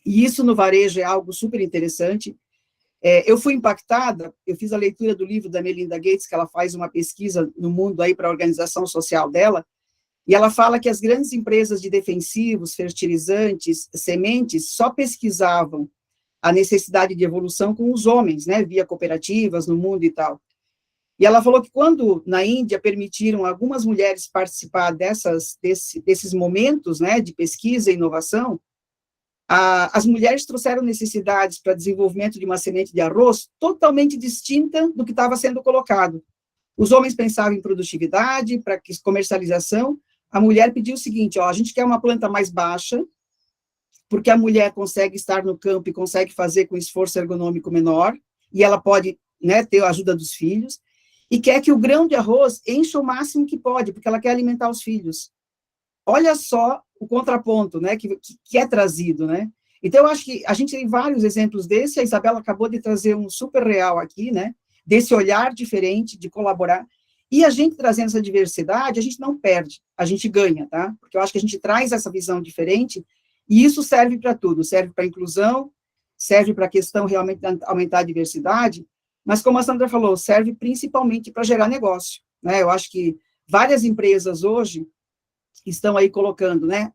e isso no varejo é algo super interessante. Eu fui impactada, eu fiz a leitura do livro da Melinda Gates, que ela faz uma pesquisa no mundo aí para a organização social dela, e ela fala que as grandes empresas de defensivos, fertilizantes, sementes, só pesquisavam a necessidade de evolução com os homens, né, via cooperativas no mundo e tal. E ela falou que quando, na Índia, permitiram algumas mulheres participar desses momentos, né, de pesquisa e inovação, as mulheres trouxeram necessidades para desenvolvimento de uma semente de arroz totalmente distinta do que estava sendo colocado. Os homens pensavam em produtividade, para comercialização. A mulher pediu o seguinte, ó, a gente quer uma planta mais baixa, porque a mulher consegue estar no campo e consegue fazer com esforço ergonômico menor, e ela pode, né, ter a ajuda dos filhos, e quer que o grão de arroz encha o máximo que pode, porque ela quer alimentar os filhos. Olha só o contraponto, né, que é trazido, né? Então, eu acho que a gente tem vários exemplos desse, a Isabela acabou de trazer um super real aqui, né, desse olhar diferente, de colaborar, e a gente trazendo essa diversidade, a gente não perde, a gente ganha, tá? Porque eu acho que a gente traz essa visão diferente, e isso serve para tudo, serve para a inclusão, serve para a questão realmente de aumentar a diversidade, mas como a Sandra falou, serve principalmente para gerar negócio, né? Eu acho que várias empresas hoje estão aí colocando, né,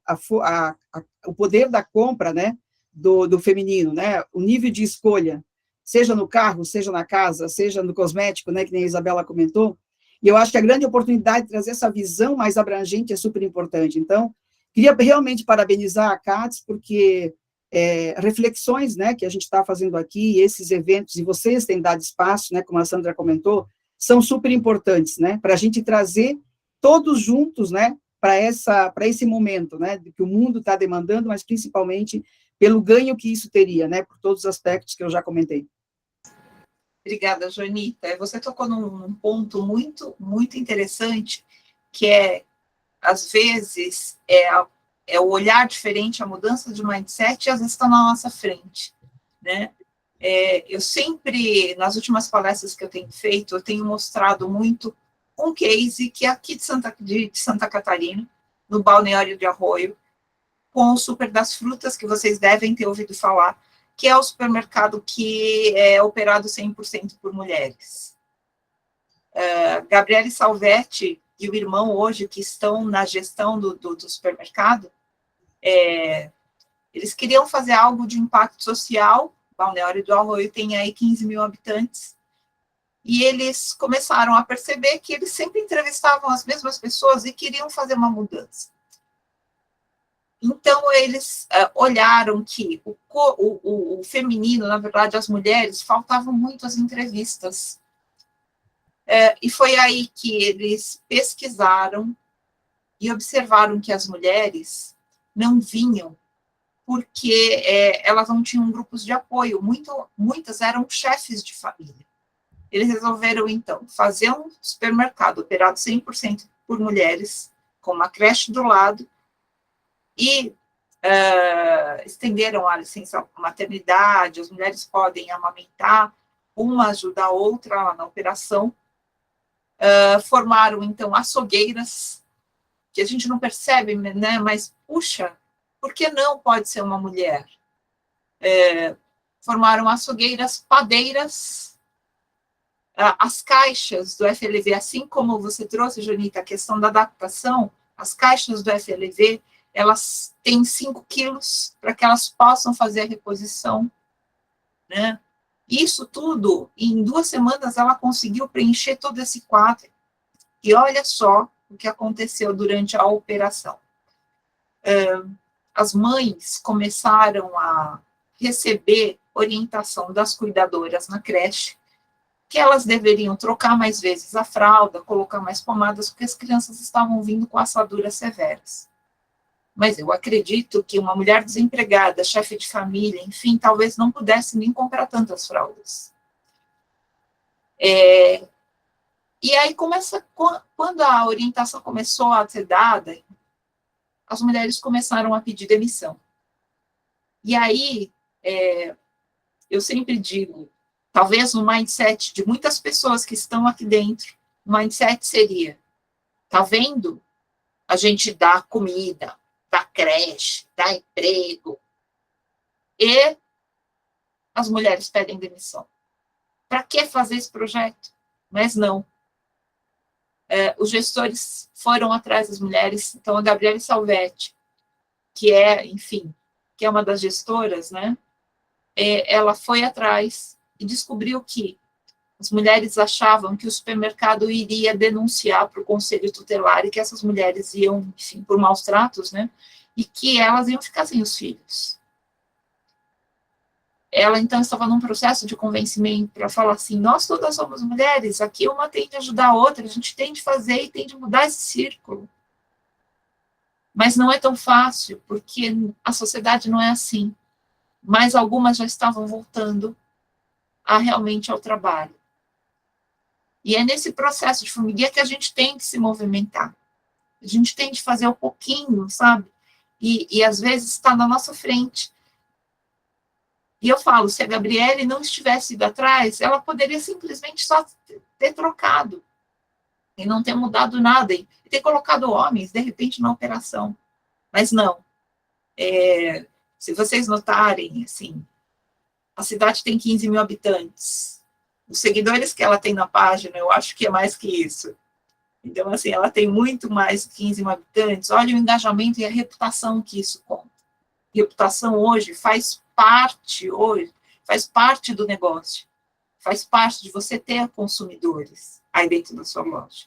o poder da compra, né, do feminino, né, o nível de escolha, seja no carro, seja na casa, seja no cosmético, né, que nem a Isabela comentou, e eu acho que a grande oportunidade de trazer essa visão mais abrangente é super importante. Então, queria realmente parabenizar a CATS, porque reflexões, né, que a gente está fazendo aqui, esses eventos, e vocês têm dado espaço, né, como a Sandra comentou, são super importantes, né, para a gente trazer todos juntos, né, para esse momento, né, que o mundo está demandando, mas principalmente pelo ganho que isso teria, né, por todos os aspectos que eu já comentei. Obrigada, Joanita. Você tocou num ponto muito, muito interessante, que é, às vezes, o olhar diferente, a mudança de mindset, e às vezes está na nossa frente, né? Eu sempre, nas últimas palestras que eu tenho feito, eu tenho mostrado muito um case que é aqui de Santa Catarina, no Balneário de Arroio, com o Super das Frutas, que vocês devem ter ouvido falar, que é o supermercado que é operado 100% por mulheres. Gabriele Salvetti e o irmão hoje, que estão na gestão do supermercado, eles queriam fazer algo de impacto social. Balneário do Arroio tem aí 15 mil habitantes, e eles começaram a perceber que eles sempre entrevistavam as mesmas pessoas e queriam fazer uma mudança. Então, eles olharam que o feminino, na verdade, as mulheres, faltavam muito as entrevistas. E foi aí que eles pesquisaram e observaram que as mulheres não vinham porque elas não tinham grupos de apoio. Muitas eram chefes de família. eles resolveram, então, fazer um supermercado operado 100% por mulheres, com uma creche do lado, e estenderam a licença maternidade, as mulheres podem amamentar, uma ajuda a outra lá na operação, formaram, então, açougueiras, que a gente não percebe, né, mas, puxa, por que não pode ser uma mulher? Formaram açougueiras, padeiras, as caixas do FLV, assim como você trouxe, Jonita, a questão da adaptação, as caixas do FLV, elas têm 5 quilos para que elas possam fazer a reposição, né? Isso tudo, em 2 semanas, ela conseguiu preencher todo esse quadro. E olha só o que aconteceu durante a operação. As mães começaram a receber orientação das cuidadoras na creche, que elas deveriam trocar mais vezes a fralda, colocar mais pomadas, porque as crianças estavam vindo com assaduras severas. Mas eu acredito que uma mulher desempregada, chefe de família, enfim, talvez não pudesse nem comprar tantas fraldas. E aí, quando a orientação começou a ser dada, as mulheres começaram a pedir demissão. E aí, eu sempre digo, talvez no mindset de muitas pessoas que estão aqui dentro, o mindset seria, tá vendo? A gente dá comida, dá creche, dá emprego, e as mulheres pedem demissão. Para que fazer esse projeto? Mas não. Os gestores foram atrás das mulheres, então a Gabriele Salvetti, que é, enfim, que é uma das gestoras, né, ela foi atrás e descobriu que as mulheres achavam que o supermercado iria denunciar para o conselho tutelar e que essas mulheres iam, enfim, por maus tratos, né, e que elas iam ficar sem os filhos. Ela, então, estava num processo de convencimento para falar assim, nós todas somos mulheres, aqui uma tem de ajudar a outra, a gente tem de fazer e tem de mudar esse círculo. Mas não é tão fácil, porque a sociedade não é assim. Mas algumas já estavam voltando realmente ao trabalho. E é nesse processo de formiguinha que a gente tem de se movimentar. A gente tem de fazer um pouquinho, sabe? E às vezes está na nossa frente. E eu falo, se a Gabriele não estivesse ido atrás, ela poderia simplesmente só ter trocado. E não ter mudado nada. E ter colocado homens, de repente, na operação. Mas não. Se vocês notarem, assim, a cidade tem 15 mil habitantes. Os seguidores que ela tem na página, eu acho que é mais que isso. Então, assim, ela tem muito mais de 15 mil habitantes. Olha o engajamento e a reputação que isso conta. Reputação hoje faz parte do negócio. Faz parte de você ter consumidores aí dentro da sua loja.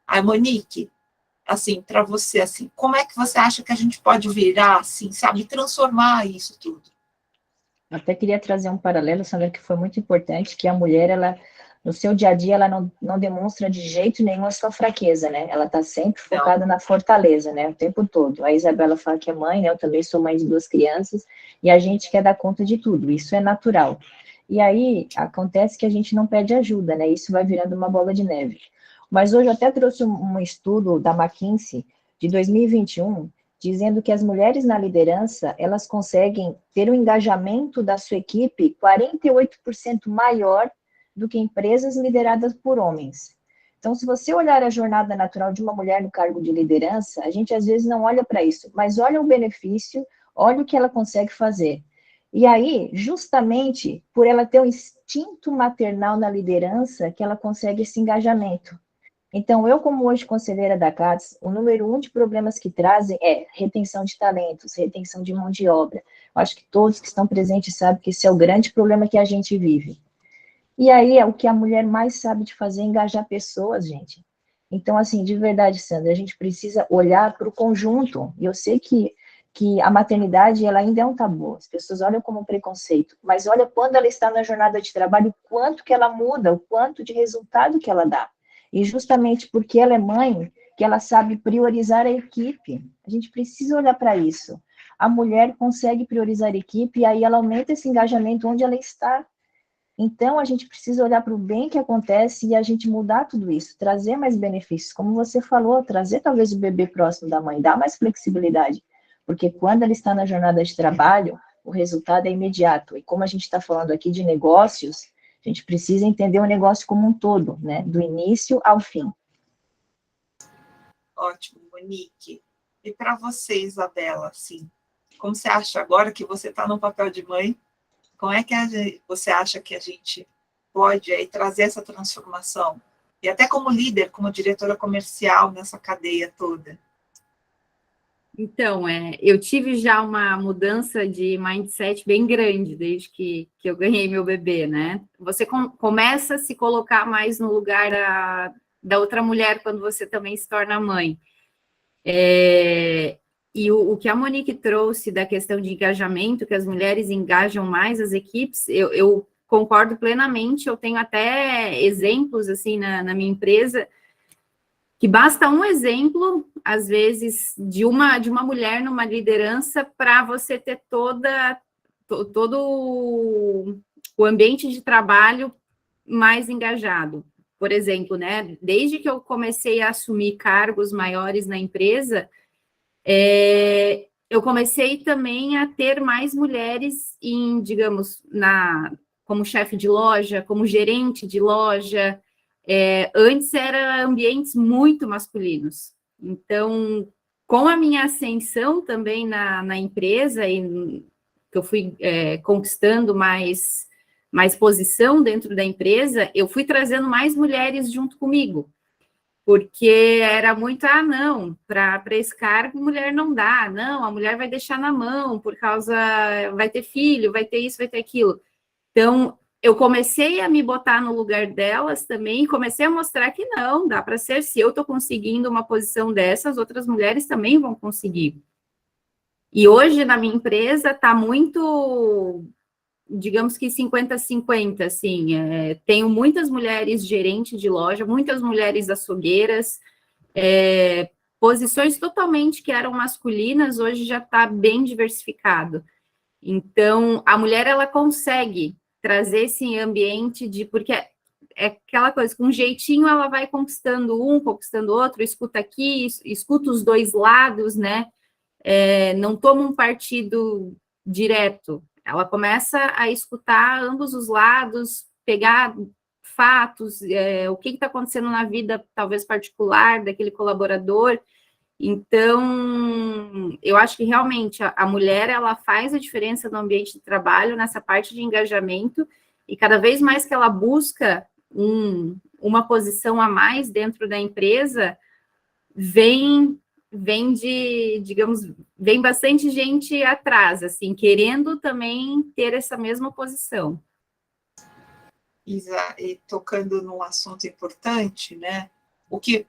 Aí, Monique, assim, para você, assim, como é que você acha que a gente pode virar, assim, sabe, transformar isso tudo? Eu até queria trazer um paralelo, Sandra, que foi muito importante, que a mulher, ela, no seu dia a dia, ela não demonstra de jeito nenhum a sua fraqueza, né? Ela está sempre focada na fortaleza, né? O tempo todo. A Isabela fala que é mãe, né? Eu também sou mãe de 2 crianças, e a gente quer dar conta de tudo, isso é natural. E aí, acontece que a gente não pede ajuda, né? Isso vai virando uma bola de neve. Mas hoje eu até trouxe um estudo da McKinsey, de 2021, dizendo que as mulheres na liderança, elas conseguem ter um engajamento da sua equipe 48% maior do que empresas lideradas por homens. Então, se você olhar a jornada natural de uma mulher no cargo de liderança, a gente às vezes não olha para isso, mas olha o benefício, olha o que ela consegue fazer. E aí, justamente por ela ter um instinto maternal na liderança, que ela consegue esse engajamento. Então, eu, como hoje conselheira da CATS, o número 1 de problemas que trazem é retenção de talentos, retenção de mão de obra. Eu acho que todos que estão presentes sabem que esse é o grande problema que a gente vive. E aí, o que a mulher mais sabe de fazer é engajar pessoas, gente. Então, assim, de verdade, Sandra, a gente precisa olhar para o conjunto. E eu sei que a maternidade, ela ainda é um tabu. As pessoas olham como um preconceito. Mas olha quando ela está na jornada de trabalho, o quanto que ela muda, o quanto de resultado que ela dá. E justamente porque ela é mãe, que ela sabe priorizar a equipe. A gente precisa olhar para isso. A mulher consegue priorizar a equipe e aí ela aumenta esse engajamento onde ela está. Então, a gente precisa olhar para o bem que acontece e a gente mudar tudo isso, trazer mais benefícios. Como você falou, trazer talvez o bebê próximo da mãe, dar mais flexibilidade. Porque quando ela está na jornada de trabalho, o resultado é imediato. E como a gente está falando aqui de negócios, a gente precisa entender o negócio como um todo, né? Do início ao fim. Ótimo, Monique. E para você, Isabela, assim, como você acha agora que você está no papel de mãe, como é que você acha que a gente pode aí trazer essa transformação? E até como líder, como diretora comercial nessa cadeia toda. Então, eu tive já uma mudança de mindset bem grande desde que eu ganhei meu bebê, né? Você começa a se colocar mais no lugar da outra mulher quando você também se torna mãe. E o que a Monique trouxe da questão de engajamento, que as mulheres engajam mais as equipes, eu concordo plenamente. Eu tenho até exemplos assim na minha empresa, que basta um exemplo, às vezes, de uma mulher numa liderança para você ter todo o ambiente de trabalho mais engajado. Por exemplo, né, desde que eu comecei a assumir cargos maiores na empresa, eu comecei também a ter mais mulheres digamos, como chefe de loja, como gerente de loja. Antes eram ambientes muito masculinos. Então, com a minha ascensão também na empresa, e que eu fui conquistando mais posição dentro da empresa, eu fui trazendo mais mulheres junto comigo, porque era muito, não, para esse cargo, mulher não dá, não, a mulher vai deixar na mão, por causa, vai ter filho, vai ter isso, vai ter aquilo. Então, eu comecei a me botar no lugar delas também, e comecei a mostrar que não, dá para ser, se eu estou conseguindo uma posição dessas, outras mulheres também vão conseguir. E hoje, na minha empresa, está muito, digamos que 50-50, assim, tenho muitas mulheres gerentes de loja, muitas mulheres açougueiras, posições totalmente que eram masculinas, hoje já está bem diversificado. Então, a mulher, ela consegue trazer esse ambiente porque é aquela coisa, com um jeitinho ela vai conquistando um, conquistando outro, escuta aqui, escuta os dois lados, né? Não toma um partido direto, ela começa a escutar ambos os lados, pegar fatos, o que está acontecendo na vida, talvez particular, daquele colaborador. Então, eu acho que realmente a mulher, ela faz a diferença no ambiente de trabalho, nessa parte de engajamento, e cada vez mais que ela busca uma posição a mais dentro da empresa, vem bastante gente atrás, assim, querendo também ter essa mesma posição. Isa, e tocando num assunto importante, né? O que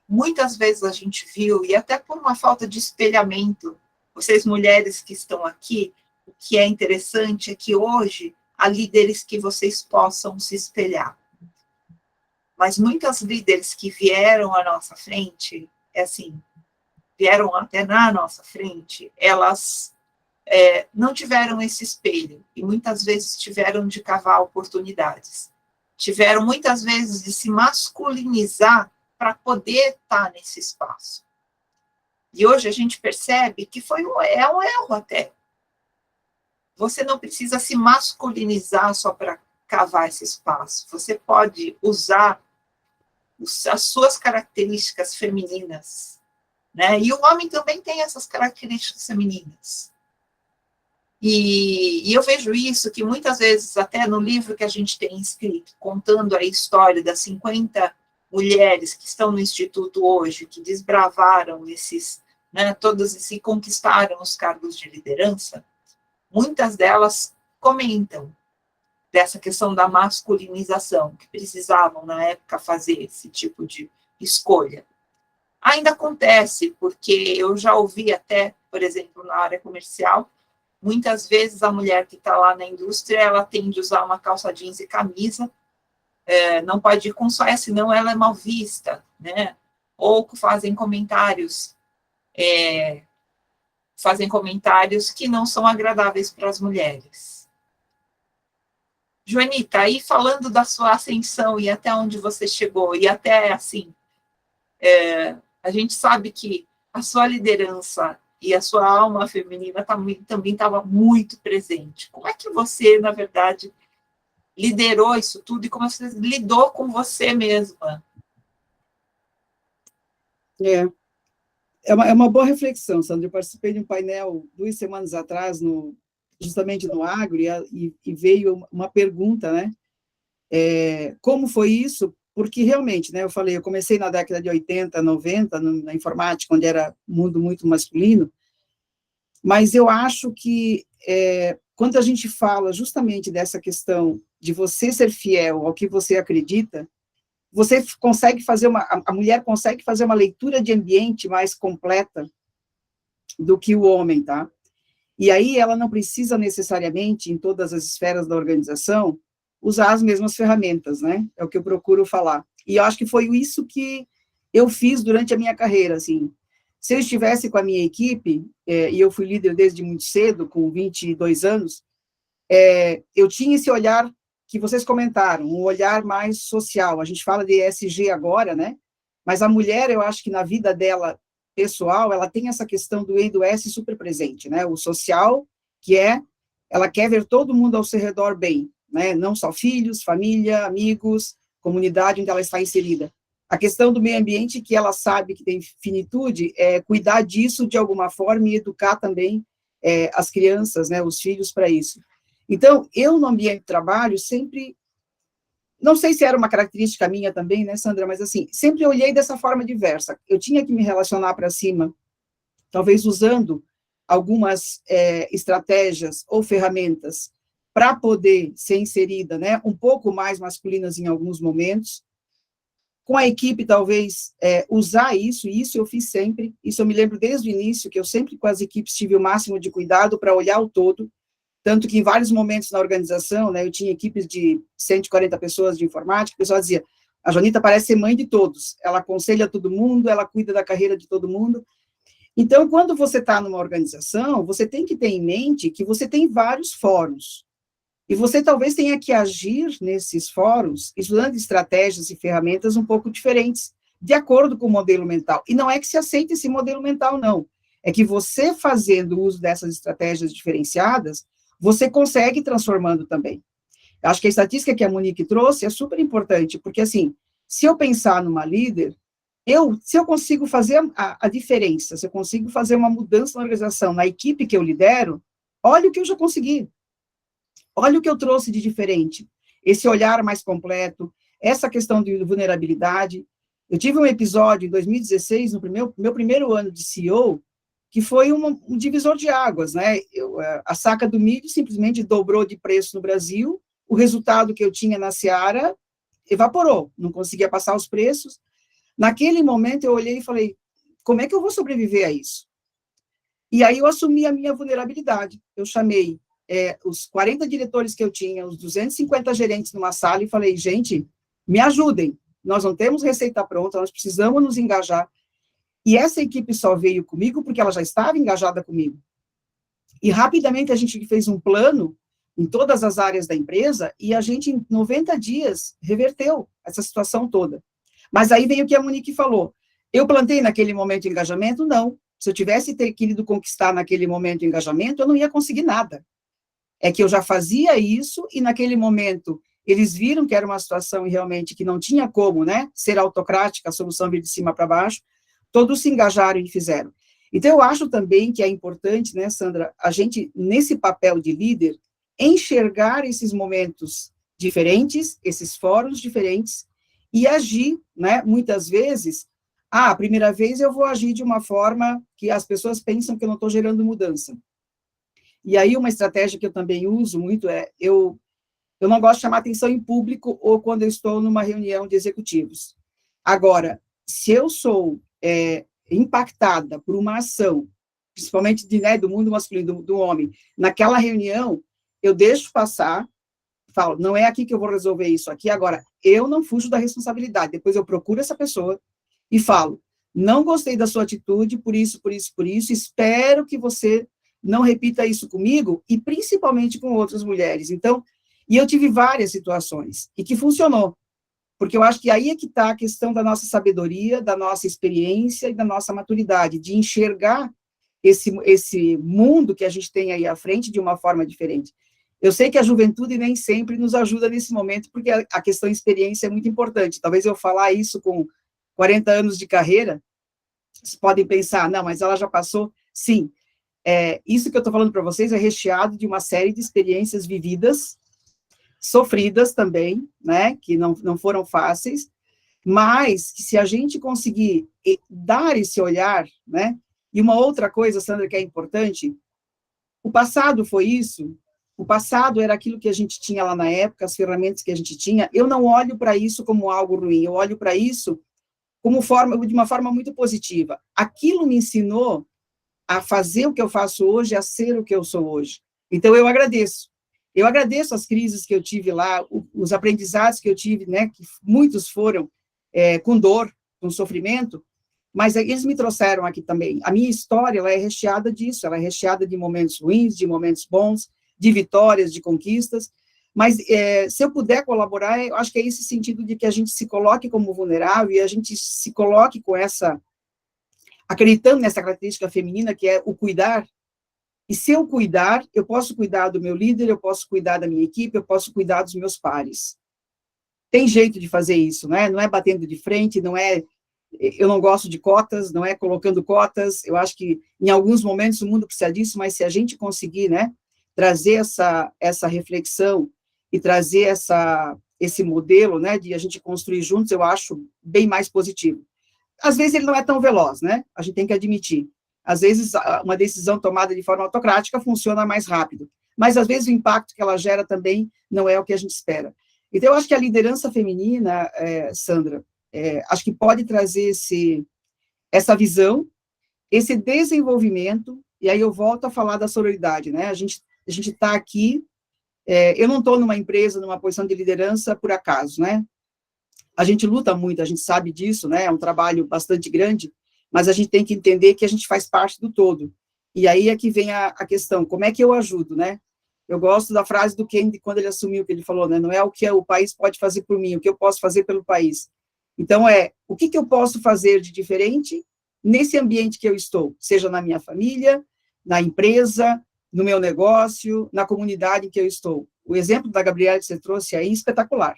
muitas vezes a gente viu, e até por uma falta de espelhamento, vocês mulheres que estão aqui, o que é interessante é que hoje há líderes que vocês possam se espelhar. Mas muitas líderes que vieram à nossa frente, vieram até na nossa frente, elas não tiveram esse espelho, e muitas vezes tiveram de cavar oportunidades. Tiveram muitas vezes de se masculinizar para poder estar nesse espaço. E hoje a gente percebe que um erro até. Você não precisa se masculinizar só para cavar esse espaço. Você pode usar as suas características femininas, né? E o homem também tem essas características femininas. E eu vejo isso, que muitas vezes, até no livro que a gente tem escrito, contando a história das 50 mulheres que estão no Instituto hoje, que desbravaram todas e se conquistaram os cargos de liderança, muitas delas comentam dessa questão da masculinização, que precisavam, na época, fazer esse tipo de escolha. Ainda acontece, porque eu já ouvi até, por exemplo, na área comercial, muitas vezes a mulher que está lá na indústria, ela tende a usar uma calça jeans e camisa, não pode ir com saia, senão ela é mal vista, né? Ou fazem comentários que não são agradáveis para as mulheres. Joanita, aí falando da sua ascensão e até onde você chegou, e até assim, a gente sabe que a sua liderança e a sua alma feminina também estava muito presente. Como é que você, na verdade, liderou isso tudo e como você lidou com você mesma? É uma boa reflexão, Sandra. Eu participei de um painel 2 semanas atrás, justamente no agro, e veio uma pergunta, né? Como foi isso? Porque realmente, né, eu comecei na década de 80, 90, na informática, onde era um mundo muito masculino, mas eu acho que quando a gente fala justamente dessa questão de você ser fiel ao que você acredita, você consegue fazer a mulher consegue fazer uma leitura de ambiente mais completa do que o homem, tá? E aí ela não precisa necessariamente, em todas as esferas da organização, usar as mesmas ferramentas, né? É o que eu procuro falar. E eu acho que foi isso que eu fiz durante a minha carreira, assim. Se eu estivesse com a minha equipe, e eu fui líder desde muito cedo, com 22 anos, eu tinha esse olhar que vocês comentaram, um olhar mais social. A gente fala de ESG agora, né? Mas a mulher, eu acho que na vida dela pessoal, ela tem essa questão do E e do S super presente, né? O social, que ela quer ver todo mundo ao seu redor bem, né? Não só filhos, família, amigos, comunidade onde ela está inserida. A questão do meio ambiente, que ela sabe que tem finitude, é cuidar disso de alguma forma e educar também as crianças, né? Os filhos para isso. Então, eu no ambiente de trabalho sempre, não sei se era uma característica minha também, né, Sandra, mas assim, sempre olhei dessa forma diversa. Eu tinha que me relacionar para cima, talvez usando algumas estratégias ou ferramentas para poder ser inserida, né, um pouco mais masculinas em alguns momentos. Com a equipe, talvez, usar isso, e isso eu fiz sempre, isso eu me lembro desde o início, que eu sempre com as equipes tive o máximo de cuidado para olhar o todo, tanto que em vários momentos na organização, né, eu tinha equipes de 140 pessoas de informática, o pessoal dizia, a Joanita parece ser mãe de todos, ela aconselha todo mundo, ela cuida da carreira de todo mundo. Então, quando você está numa organização, você tem que ter em mente que você tem vários fóruns, e você talvez tenha que agir nesses fóruns, estudando estratégias e ferramentas um pouco diferentes, de acordo com o modelo mental. E não é que se aceite esse modelo mental, não. É que você, fazendo uso dessas estratégias diferenciadas, você consegue transformando também. Eu acho que a estatística que a Monique trouxe é super importante, porque, assim, se eu pensar numa líder, se eu consigo fazer a diferença, se eu consigo fazer uma mudança na organização, na equipe que eu lidero, olha o que eu já consegui. Olha o que eu trouxe de diferente. Esse olhar mais completo, essa questão de vulnerabilidade. Eu tive um episódio em 2016, no meu primeiro ano de CEO, que foi um divisor de águas, né? A saca do milho simplesmente dobrou de preço no Brasil, o resultado que eu tinha na Seara evaporou, não conseguia passar os preços. Naquele momento eu olhei e falei, como é que eu vou sobreviver a isso? E aí eu assumi a minha vulnerabilidade, eu chamei os 40 diretores que eu tinha, os 250 gerentes numa sala e falei, gente, me ajudem, nós não temos receita pronta, nós precisamos nos engajar. E essa equipe só veio comigo porque ela já estava engajada comigo. E rapidamente a gente fez um plano em todas as áreas da empresa e a gente, em 90 dias, reverteu essa situação toda. Mas aí veio o que a Monique falou. Eu plantei naquele momento o engajamento? Não. Se eu tivesse querido conquistar naquele momento o engajamento, eu não ia conseguir nada. É que eu já fazia isso e naquele momento eles viram que era uma situação realmente que não tinha como, né, ser autocrática, a solução vir de cima para baixo, todos se engajaram e fizeram. Então, eu acho também que é importante, né, Sandra, a gente, nesse papel de líder, enxergar esses momentos diferentes, esses fóruns diferentes, e agir, né, muitas vezes, a primeira vez eu vou agir de uma forma que as pessoas pensam que eu não estou gerando mudança. E aí, uma estratégia que eu também uso muito eu não gosto de chamar atenção em público ou quando eu estou numa reunião de executivos. Agora, se eu sou impactada por uma ação, principalmente do mundo masculino, do homem, naquela reunião, eu deixo passar, falo, não é aqui que eu vou resolver isso aqui, agora, eu não fujo da responsabilidade, depois eu procuro essa pessoa e falo, não gostei da sua atitude, por isso, espero que você não repita isso comigo, e principalmente com outras mulheres. Então, E eu tive várias situações, e que funcionou, porque eu acho que aí é que está a questão da nossa sabedoria, da nossa experiência e da nossa maturidade, de enxergar esse mundo que a gente tem aí à frente de uma forma diferente. Eu sei que a juventude nem sempre nos ajuda nesse momento, porque a questão experiência é muito importante. Talvez eu falar isso com 40 anos de carreira, vocês podem pensar, não, mas ela já passou. Sim, isso que eu estou falando para vocês é recheado de uma série de experiências vividas, sofridas também, né, que não foram fáceis, mas que se a gente conseguir dar esse olhar, né, e uma outra coisa, Sandra, que é importante, o passado foi isso, o passado era aquilo que a gente tinha lá na época, as ferramentas que a gente tinha, eu não olho para isso como algo ruim, eu olho para isso de uma forma muito positiva. Aquilo me ensinou a fazer o que eu faço hoje, a ser o que eu sou hoje. Então, eu agradeço. Eu agradeço as crises que eu tive lá, os aprendizados que eu tive, né, que muitos foram com dor, com sofrimento, mas eles me trouxeram aqui também. A minha história, ela é recheada disso, ela é recheada de momentos ruins, de momentos bons, de vitórias, de conquistas, mas se eu puder colaborar, eu acho que é esse sentido de que a gente se coloque como vulnerável e a gente se coloque com acreditando nessa característica feminina, que é o cuidar. E se eu cuidar, eu posso cuidar do meu líder, eu posso cuidar da minha equipe, eu posso cuidar dos meus pares. Tem jeito de fazer isso, né? Não é batendo de frente, não é... Eu não gosto de cotas, não é colocando cotas, eu acho que em alguns momentos o mundo precisa disso, mas se a gente conseguir, né, trazer essa reflexão e trazer esse modelo, né, de a gente construir juntos, eu acho bem mais positivo. Às vezes ele não é tão veloz, né? A gente tem que admitir. Às vezes, uma decisão tomada de forma autocrática funciona mais rápido, mas, às vezes, o impacto que ela gera também não é o que a gente espera. Então, eu acho que a liderança feminina, Sandra, acho que pode trazer essa visão, esse desenvolvimento, e aí eu volto a falar da sororidade, né? A gente está aqui, eu não estou numa empresa, numa posição de liderança por acaso, né? A gente luta muito, a gente sabe disso, né? É um trabalho bastante grande, mas a gente tem que entender que a gente faz parte do todo. E aí é que vem a questão, como é que eu ajudo, né? Eu gosto da frase do Kennedy, quando ele assumiu, que ele falou, né? Não é o que o país pode fazer por mim, o que eu posso fazer pelo país. Então, o que eu posso fazer de diferente nesse ambiente que eu estou, seja na minha família, na empresa, no meu negócio, na comunidade em que eu estou. O exemplo da Gabriela que você trouxe aí, espetacular.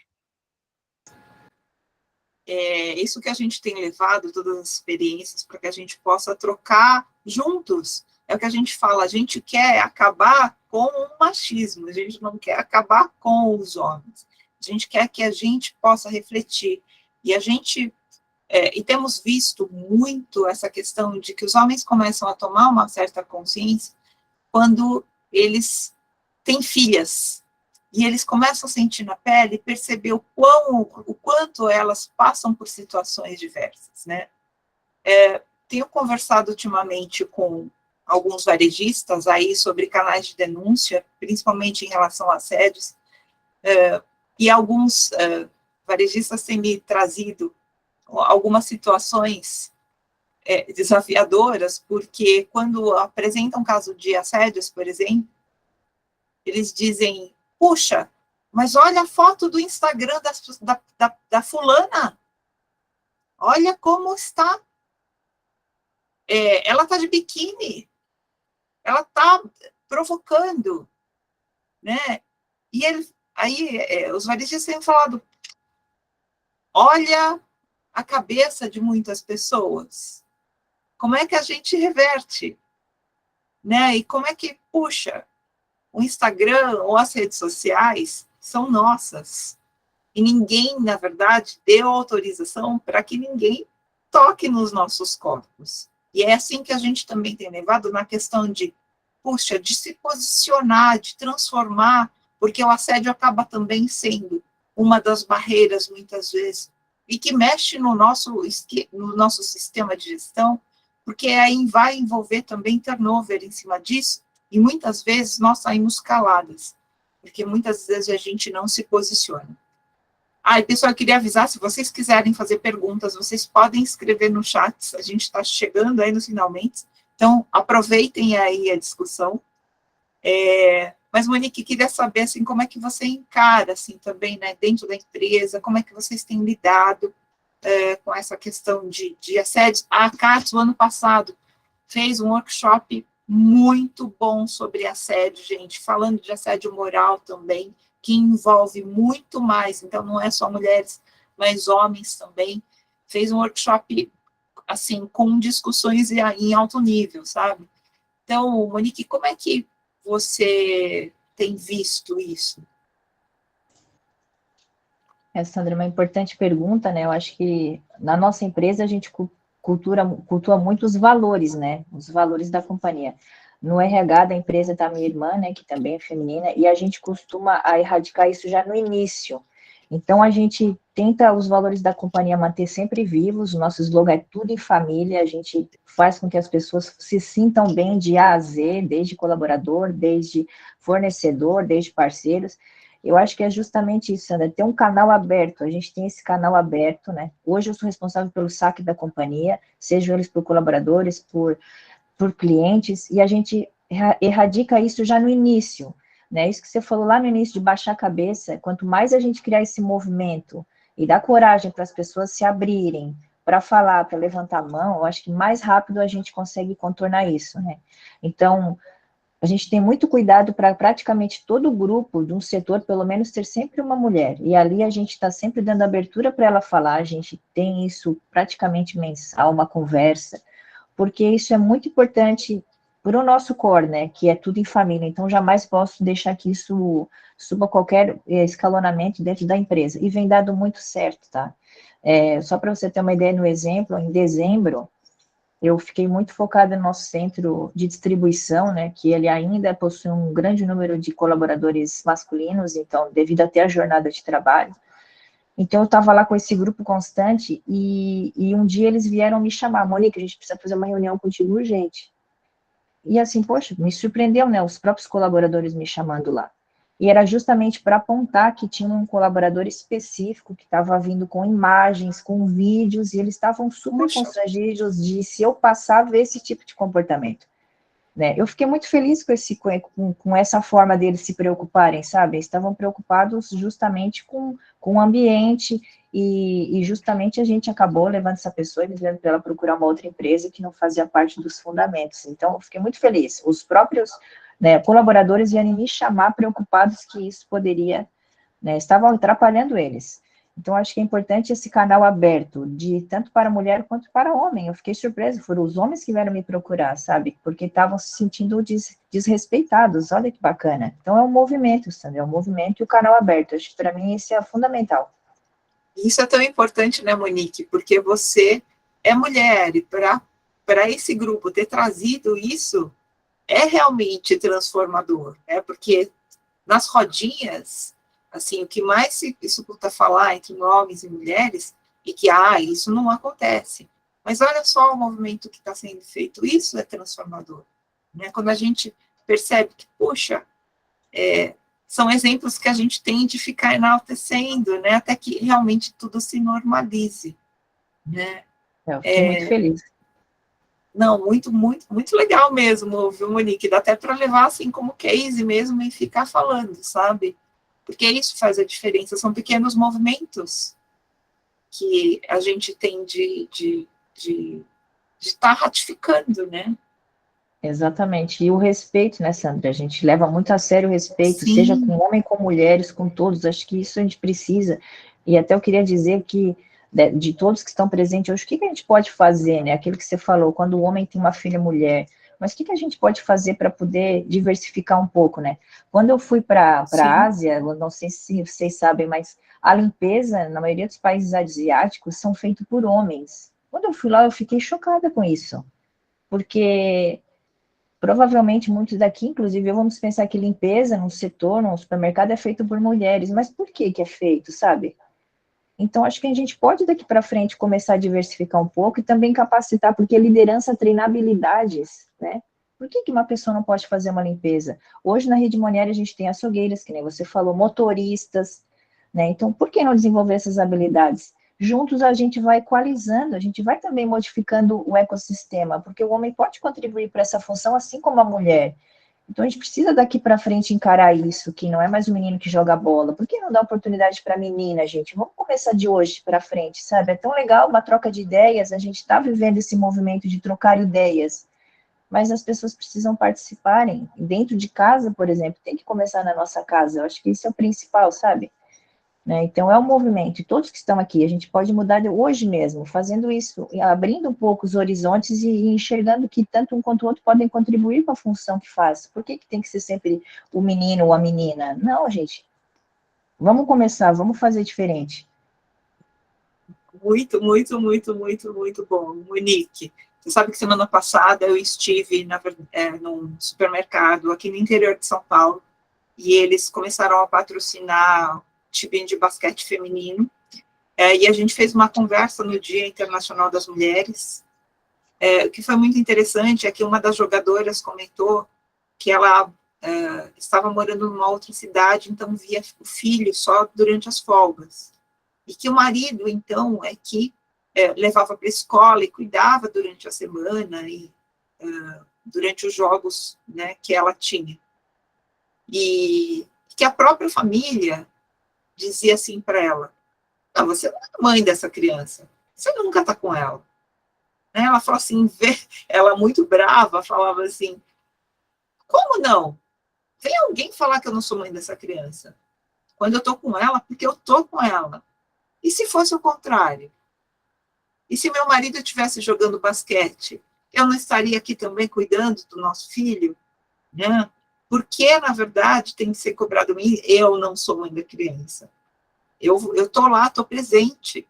Isso que a gente tem levado, todas as experiências, para que a gente possa trocar juntos. É o que a gente fala, a gente quer acabar com o machismo, a gente não quer acabar com os homens. A gente quer que a gente possa refletir. E a gente, e temos visto muito essa questão de que os homens começam a tomar uma certa consciência quando eles têm filhas. E eles começam a sentir na pele e perceber o quanto elas passam por situações diversas, né? Tenho conversado ultimamente com alguns varejistas aí sobre canais de denúncia, principalmente em relação a assédios, e alguns varejistas têm me trazido algumas situações desafiadoras, porque quando apresentam caso de assédios, por exemplo, eles dizem, puxa, mas olha a foto do Instagram da fulana. Olha como está. Ela está de biquíni. Ela está provocando. Né? E aí os varejistas têm falado, olha a cabeça de muitas pessoas. Como é que a gente reverte? Né? E como é que, puxa, o Instagram ou as redes sociais são nossas. E ninguém, na verdade, deu autorização para que ninguém toque nos nossos corpos. E é assim que a gente também tem levado na questão de, puxa, de se posicionar, de transformar, porque o assédio acaba também sendo uma das barreiras, muitas vezes, e que mexe no nosso sistema de gestão, porque aí vai envolver também turnover em cima disso, e muitas vezes nós saímos caladas, porque muitas vezes a gente não se posiciona. E pessoal, eu queria avisar, se vocês quiserem fazer perguntas, vocês podem escrever no chat, a gente está chegando aí no finalmente, então aproveitem aí a discussão. Mas, Monique, queria saber, assim, como é que você encara, assim, também, né, dentro da empresa, como é que vocês têm lidado com essa questão de assédio. A CATS, o ano passado, fez um workshop muito bom sobre assédio, gente, falando de assédio moral também, que envolve muito mais, então não é só mulheres, mas homens também. Fez um workshop, assim, com discussões em alto nível, sabe? Então, Monique, como é que você tem visto isso? Sandra, uma importante pergunta, né? Eu acho que na nossa empresa a gente cultua muito os valores, né? Os valores da companhia. No RH da empresa está minha irmã, né? Que também é feminina, e a gente costuma erradicar isso já no início. Então, a gente tenta os valores da companhia manter sempre vivos, o nosso slogan é tudo em família, a gente faz com que as pessoas se sintam bem de A a Z, desde colaborador, desde fornecedor, desde parceiros. Eu acho que é justamente isso, Sandra, ter um canal aberto, a gente tem esse canal aberto, né? Hoje eu sou responsável pelo saque da companhia, sejam eles por colaboradores, por clientes, e a gente erradica isso já no início, né? Isso que você falou lá no início, de baixar a cabeça, quanto mais a gente criar esse movimento e dar coragem para as pessoas se abrirem, para falar, para levantar a mão, eu acho que mais rápido a gente consegue contornar isso, né? Então, a gente tem muito cuidado para praticamente todo o grupo de um setor, pelo menos, ter sempre uma mulher. E ali a gente está sempre dando abertura para ela falar, a gente tem isso praticamente mensal, uma conversa, porque isso é muito importante para o nosso core, né, que é tudo em família. Então, jamais posso deixar que isso suba qualquer escalonamento dentro da empresa. E vem dado muito certo, tá? Só para você ter uma ideia no exemplo, em dezembro, eu fiquei muito focada no nosso centro de distribuição, né, que ele ainda possui um grande número de colaboradores masculinos, então, devido até a jornada de trabalho. Então, eu estava lá com esse grupo constante e um dia eles vieram me chamar, Monique, a gente precisa fazer uma reunião contigo urgente. E assim, poxa, me surpreendeu, né, os próprios colaboradores me chamando lá. E era justamente para apontar que tinha um colaborador específico que estava vindo com imagens, com vídeos, e eles estavam super constrangidos de se eu passar a ver esse tipo de comportamento. Né? Eu fiquei muito feliz com essa forma deles se preocuparem, sabe? Eles estavam preocupados justamente com o ambiente e justamente a gente acabou levando essa pessoa e dizendo para ela procurar uma outra empresa que não fazia parte dos fundamentos. Então, eu fiquei muito feliz. Os próprios, né, colaboradores vieram me chamar preocupados que isso poderia, né, estavam atrapalhando eles. Então, acho que é importante esse canal aberto, de tanto para mulher quanto para homem. Eu fiquei surpresa, foram os homens que vieram me procurar, sabe? Porque estavam se sentindo desrespeitados. Olha que bacana. Então, é um movimento, Sandra, é um movimento e o canal aberto. Acho que para mim isso é fundamental. Isso é tão importante, né, Monique? Porque você é mulher e para esse grupo ter trazido isso é realmente transformador, né? Porque nas rodinhas, assim, o que mais se escuta falar entre homens e mulheres é que, isso não acontece. Mas olha só o movimento que está sendo feito, isso é transformador. Né? Quando a gente percebe que, poxa, são exemplos que a gente tem de ficar enaltecendo, né? Até que realmente tudo se normalize. Né? Eu fiquei muito feliz. Não, muito, muito, muito legal mesmo, viu, Monique? Dá até para levar assim como case mesmo e ficar falando, sabe? Porque isso faz a diferença, são pequenos movimentos que a gente tem de estar ratificando, né? Exatamente. E o respeito, né, Sandra? A gente leva muito a sério o respeito, Sim. seja com homem, com mulheres, com todos. Acho que isso a gente precisa. E até eu queria dizer que, de todos que estão presentes hoje, o que a gente pode fazer, né? Aquilo que você falou, quando o homem tem uma filha mulher, mas o que a gente pode fazer para poder diversificar um pouco, né? Quando eu fui para a Ásia, eu não sei se vocês sabem, mas a limpeza, na maioria dos países asiáticos, são feitos por homens. Quando eu fui lá, eu fiquei chocada com isso, porque provavelmente muitos daqui, inclusive, vamos pensar que limpeza num setor, num supermercado, é feito por mulheres, mas por que é feito, sabe? Então, acho que a gente pode, daqui para frente, começar a diversificar um pouco e também capacitar, porque liderança treina habilidades, né? Por que uma pessoa não pode fazer uma limpeza? Hoje, na Rede Monieri, a gente tem açougueiras, que nem você falou, motoristas, né? Então, por que não desenvolver essas habilidades? Juntos, a gente vai equalizando, a gente vai também modificando o ecossistema, porque o homem pode contribuir para essa função, assim como a mulher. Então, a gente precisa daqui para frente encarar isso, que não é mais o menino que joga bola. Por que não dar oportunidade para a menina, gente? Vamos começar de hoje para frente, sabe? É tão legal uma troca de ideias, a gente está vivendo esse movimento de trocar ideias, mas as pessoas precisam participarem. Dentro de casa, por exemplo, tem que começar na nossa casa. Eu acho que isso é o principal, sabe? Né? Então, é um movimento, e todos que estão aqui, a gente pode mudar hoje mesmo, fazendo isso, abrindo um pouco os horizontes e enxergando que tanto um quanto o outro podem contribuir com a função que faz. Por que tem que ser sempre o menino ou a menina? Não, gente, vamos começar, vamos fazer diferente. Muito, muito, muito, muito, muito bom. Monique, você sabe que semana passada eu estive num supermercado aqui no interior de São Paulo, e eles começaram a patrocinar time de basquete feminino, e a gente fez uma conversa no Dia Internacional das Mulheres. O que foi muito interessante é que uma das jogadoras comentou que ela estava morando numa outra cidade, então via o filho só durante as folgas, e que o marido, então, que levava para a escola e cuidava durante a semana e durante os jogos, né, que ela tinha. E que a própria família dizia assim para ela: não, você não é mãe dessa criança, você nunca está com ela. Ela falou assim, ela muito brava, falava assim: como não? Vem alguém falar que eu não sou mãe dessa criança. Quando eu estou com ela, porque eu estou com ela. E se fosse o contrário? E se meu marido estivesse jogando basquete, eu não estaria aqui também cuidando do nosso filho? Né? Porque, na verdade, tem que ser cobrado mim, eu não sou mãe da criança. Eu estou lá, estou presente.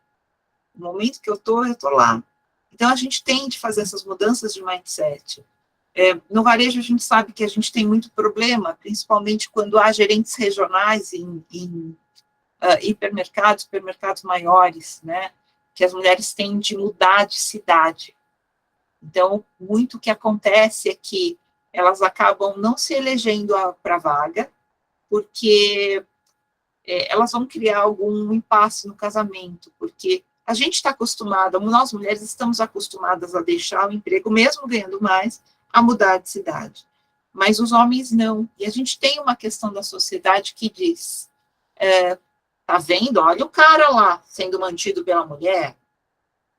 No momento que eu estou lá. Então, a gente tem de fazer essas mudanças de mindset. No varejo, a gente sabe que a gente tem muito problema, principalmente quando há gerentes regionais em hipermercados, supermercados maiores, né? Que as mulheres têm de mudar de cidade. Então, muito o que acontece é que elas acabam não se elegendo para a vaga, porque elas vão criar algum impasse no casamento, porque a gente está acostumada, nós mulheres estamos acostumadas a deixar o emprego, mesmo ganhando mais, a mudar de cidade. Mas os homens não. E a gente tem uma questão da sociedade que diz, tá vendo? Olha o cara lá sendo mantido pela mulher,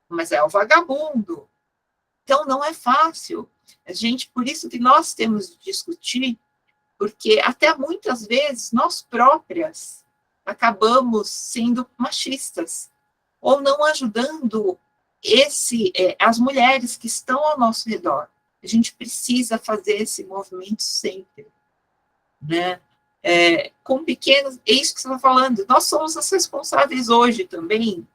mas é o vagabundo. Então, não é fácil. Por isso que nós temos de discutir, porque até muitas vezes nós próprias acabamos sendo machistas, ou não ajudando as mulheres que estão ao nosso redor. A gente precisa fazer esse movimento sempre, né? Com pequenos, é isso que você está falando, nós somos as responsáveis hoje também,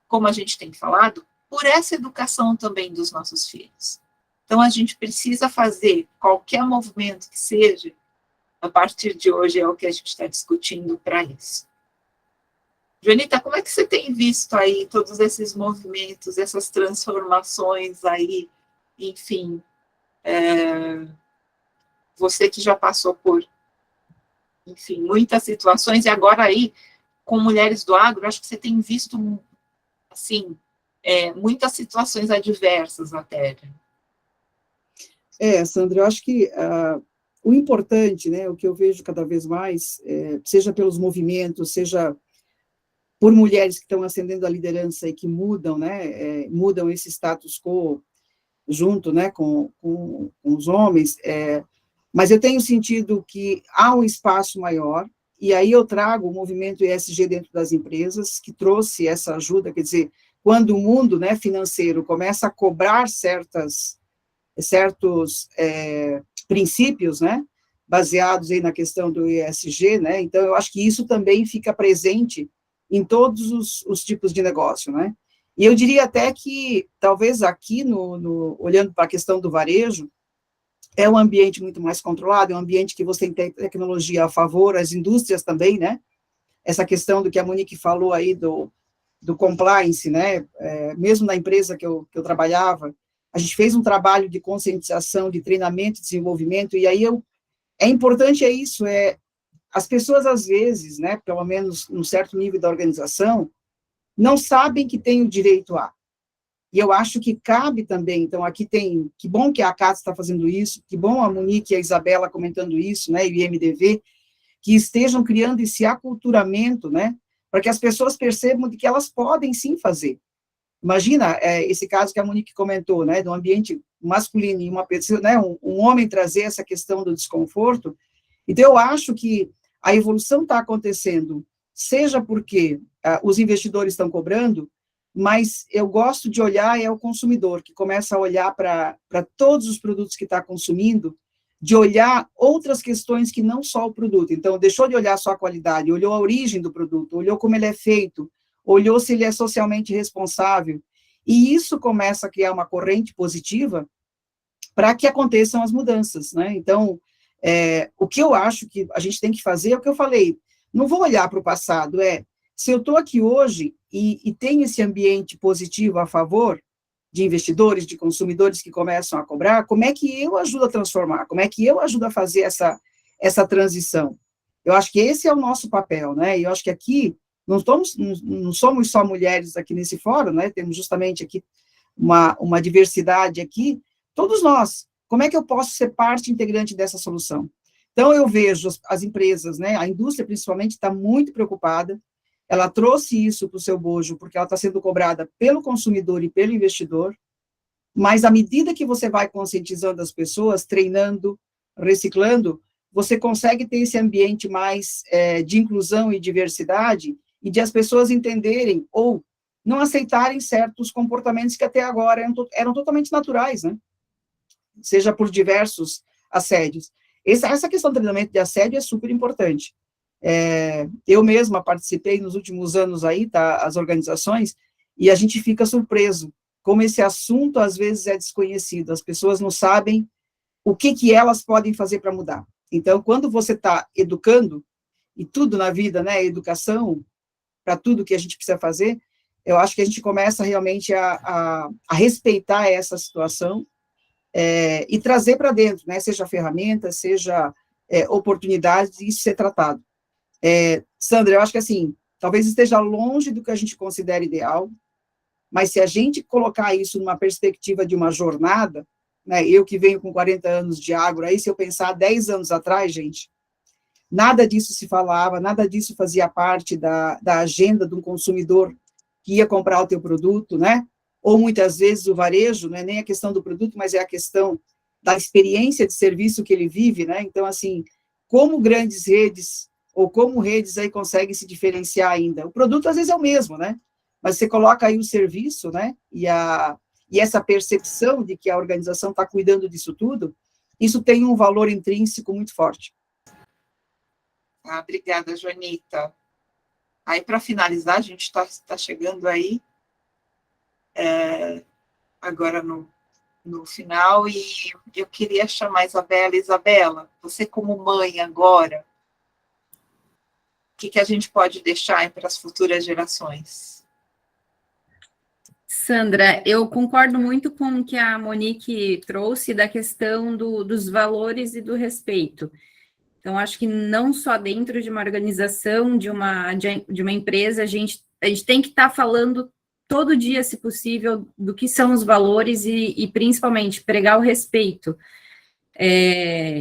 como a gente tem falado, por essa educação também dos nossos filhos. Então, a gente precisa fazer qualquer movimento que seja, a partir de hoje é o que a gente está discutindo para isso. Joanita, como é que você tem visto aí todos esses movimentos, essas transformações aí, enfim, você que já passou por, enfim, muitas situações, e agora aí, com mulheres do agro, acho que você tem visto, assim, muitas situações adversas até. Sandra, eu acho que o importante, né, o que eu vejo cada vez mais, seja pelos movimentos, seja por mulheres que estão ascendendo a liderança e que mudam, né, mudam esse status quo junto, né, com os homens, mas eu tenho sentido que há um espaço maior, e aí eu trago o movimento ESG dentro das empresas, que trouxe essa ajuda, quer dizer, quando o mundo, né, financeiro começa a cobrar certos princípios, né, baseados aí na questão do ESG, né, então eu acho que isso também fica presente em todos os tipos de negócio, né, e eu diria até que, talvez aqui, olhando para a questão do varejo, é um ambiente muito mais controlado, é um ambiente que você tem tecnologia a favor, as indústrias também, né, essa questão do que a Monique falou aí do compliance, né, mesmo na empresa que eu trabalhava, a gente fez um trabalho de conscientização, de treinamento, de desenvolvimento, e aí é importante isso, as pessoas às vezes, né, pelo menos num certo nível da organização, não sabem que tem o direito a. E eu acho que cabe também, então aqui tem, que bom que a CATS está fazendo isso, que bom a Monique e a Isabela comentando isso, né, e o IMDV, que estejam criando esse aculturamento, né, para que as pessoas percebam de que elas podem sim fazer. Imagina esse caso que a Monique comentou, né, do ambiente masculino e uma pessoa, né, um homem trazer essa questão do desconforto. Então, eu acho que a evolução está acontecendo, seja porque os investidores estão cobrando, mas eu gosto de olhar o consumidor, que começa a olhar para todos os produtos que está consumindo, de olhar outras questões que não só o produto. Então, deixou de olhar só a qualidade, olhou a origem do produto, olhou como ele é feito, olhou se ele é socialmente responsável, e isso começa a criar uma corrente positiva para que aconteçam as mudanças, né? Então, o que eu acho que a gente tem que fazer é o que eu falei, não vou olhar para o passado, se eu estou aqui hoje e tem esse ambiente positivo a favor de investidores, de consumidores que começam a cobrar, como é que eu ajudo a transformar? Como é que eu ajudo a fazer essa transição? Eu acho que esse é o nosso papel, né? E eu acho que aqui não somos só mulheres aqui nesse fórum, né? Temos justamente aqui uma diversidade aqui, todos nós. Como é que eu posso ser parte integrante dessa solução? Então, eu vejo as empresas, né? A indústria, principalmente, está muito preocupada. Ela trouxe isso para o seu bojo, porque ela está sendo cobrada pelo consumidor e pelo investidor, mas à medida que você vai conscientizando as pessoas, treinando, reciclando, você consegue ter esse ambiente mais de inclusão e diversidade, e de as pessoas entenderem ou não aceitarem certos comportamentos que até agora eram totalmente naturais, né? Seja por diversos assédios. Essa questão do treinamento de assédio é super importante. Eu mesma participei nos últimos anos aí, tá, as organizações, e a gente fica surpreso como esse assunto às vezes é desconhecido, as pessoas não sabem o que elas podem fazer para mudar. Então, quando você está educando, e tudo na vida, né, educação, para tudo que a gente precisa fazer, eu acho que a gente começa realmente a respeitar essa situação e trazer para dentro, né, seja ferramentas, seja oportunidades, e isso ser tratado. Sandra, eu acho que assim, talvez esteja longe do que a gente considera ideal, mas se a gente colocar isso numa perspectiva de uma jornada, né, eu que venho com 40 anos de agro, aí se eu pensar 10 anos atrás, gente, nada disso se falava, nada disso fazia parte da agenda de um consumidor que ia comprar o teu produto, né, ou muitas vezes o varejo, não é nem a questão do produto, mas é a questão da experiência de serviço que ele vive, né, então assim, como grandes redes ou como redes aí conseguem se diferenciar ainda. O produto, às vezes, é o mesmo, né? Mas você coloca aí o serviço, né? E essa percepção de que a organização está cuidando disso tudo, isso tem um valor intrínseco muito forte. Obrigada, Joanita. Aí, para finalizar, a gente está chegando aí, agora no final, e eu queria chamar a Isabela. Isabela, você como mãe agora, o que a gente pode deixar para as futuras gerações? Sandra, eu concordo muito com o que a Monique trouxe da questão dos valores e do respeito. Então, acho que não só dentro de uma organização, de uma empresa, a gente tem que estar falando todo dia, se possível, do que são os valores e principalmente, pregar o respeito.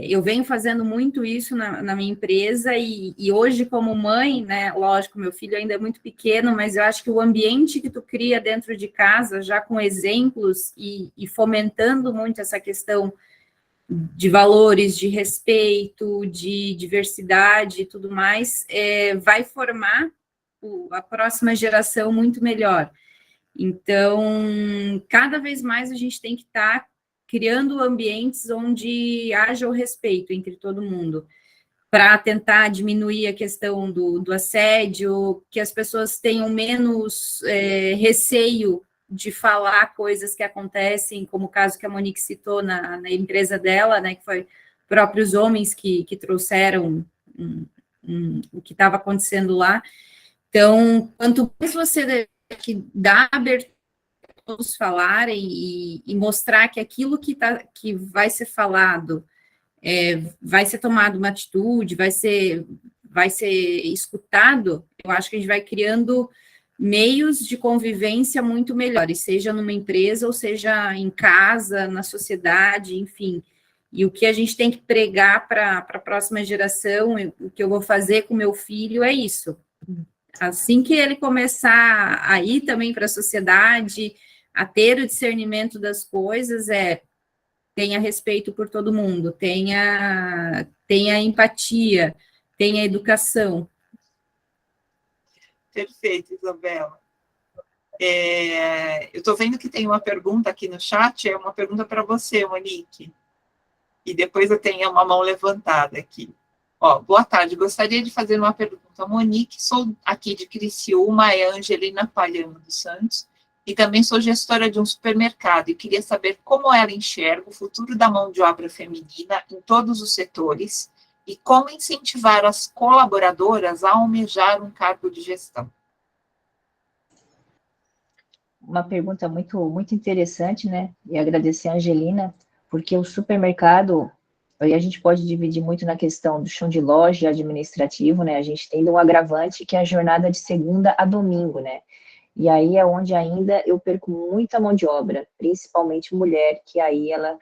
Eu venho fazendo muito isso na minha empresa e hoje, como mãe, né, lógico, meu filho ainda é muito pequeno, mas eu acho que o ambiente que tu cria dentro de casa, já com exemplos e fomentando muito essa questão de valores, de respeito, de diversidade e tudo mais, vai formar a próxima geração muito melhor. Então, cada vez mais a gente tem que estar criando ambientes onde haja o respeito entre todo mundo, para tentar diminuir a questão do assédio, que as pessoas tenham menos receio de falar coisas que acontecem, como o caso que a Monique citou na empresa dela, né, que foi próprios homens que trouxeram o que estava acontecendo lá. Então, quanto mais você dá abertura todos falarem e mostrar que aquilo que vai ser falado vai ser tomado uma atitude, vai ser escutado, eu acho que a gente vai criando meios de convivência muito melhores, seja numa empresa ou seja em casa, na sociedade, enfim. E o que a gente tem que pregar para a próxima geração, o que eu vou fazer com meu filho é isso. Assim que ele começar a ir também para a sociedade, a ter o discernimento das coisas, tenha respeito por todo mundo, tenha empatia, tenha educação. Perfeito, Isabela. Eu estou vendo que tem uma pergunta aqui no chat, é uma pergunta para você, Monique. E depois eu tenho uma mão levantada aqui. Ó, boa tarde, gostaria de fazer uma pergunta. Monique, sou aqui de Criciúma, é Angelina Palhano dos Santos, e também sou gestora de um supermercado, e queria saber como ela enxerga o futuro da mão de obra feminina em todos os setores, e como incentivar as colaboradoras a almejar um cargo de gestão. Uma pergunta muito interessante, né? E agradecer a Angelina, porque o supermercado, aí a gente pode dividir muito na questão do chão de loja administrativo, né? A gente tem um agravante que é a jornada de segunda a domingo, né? E aí é onde ainda eu perco muita mão de obra, principalmente mulher, que aí ela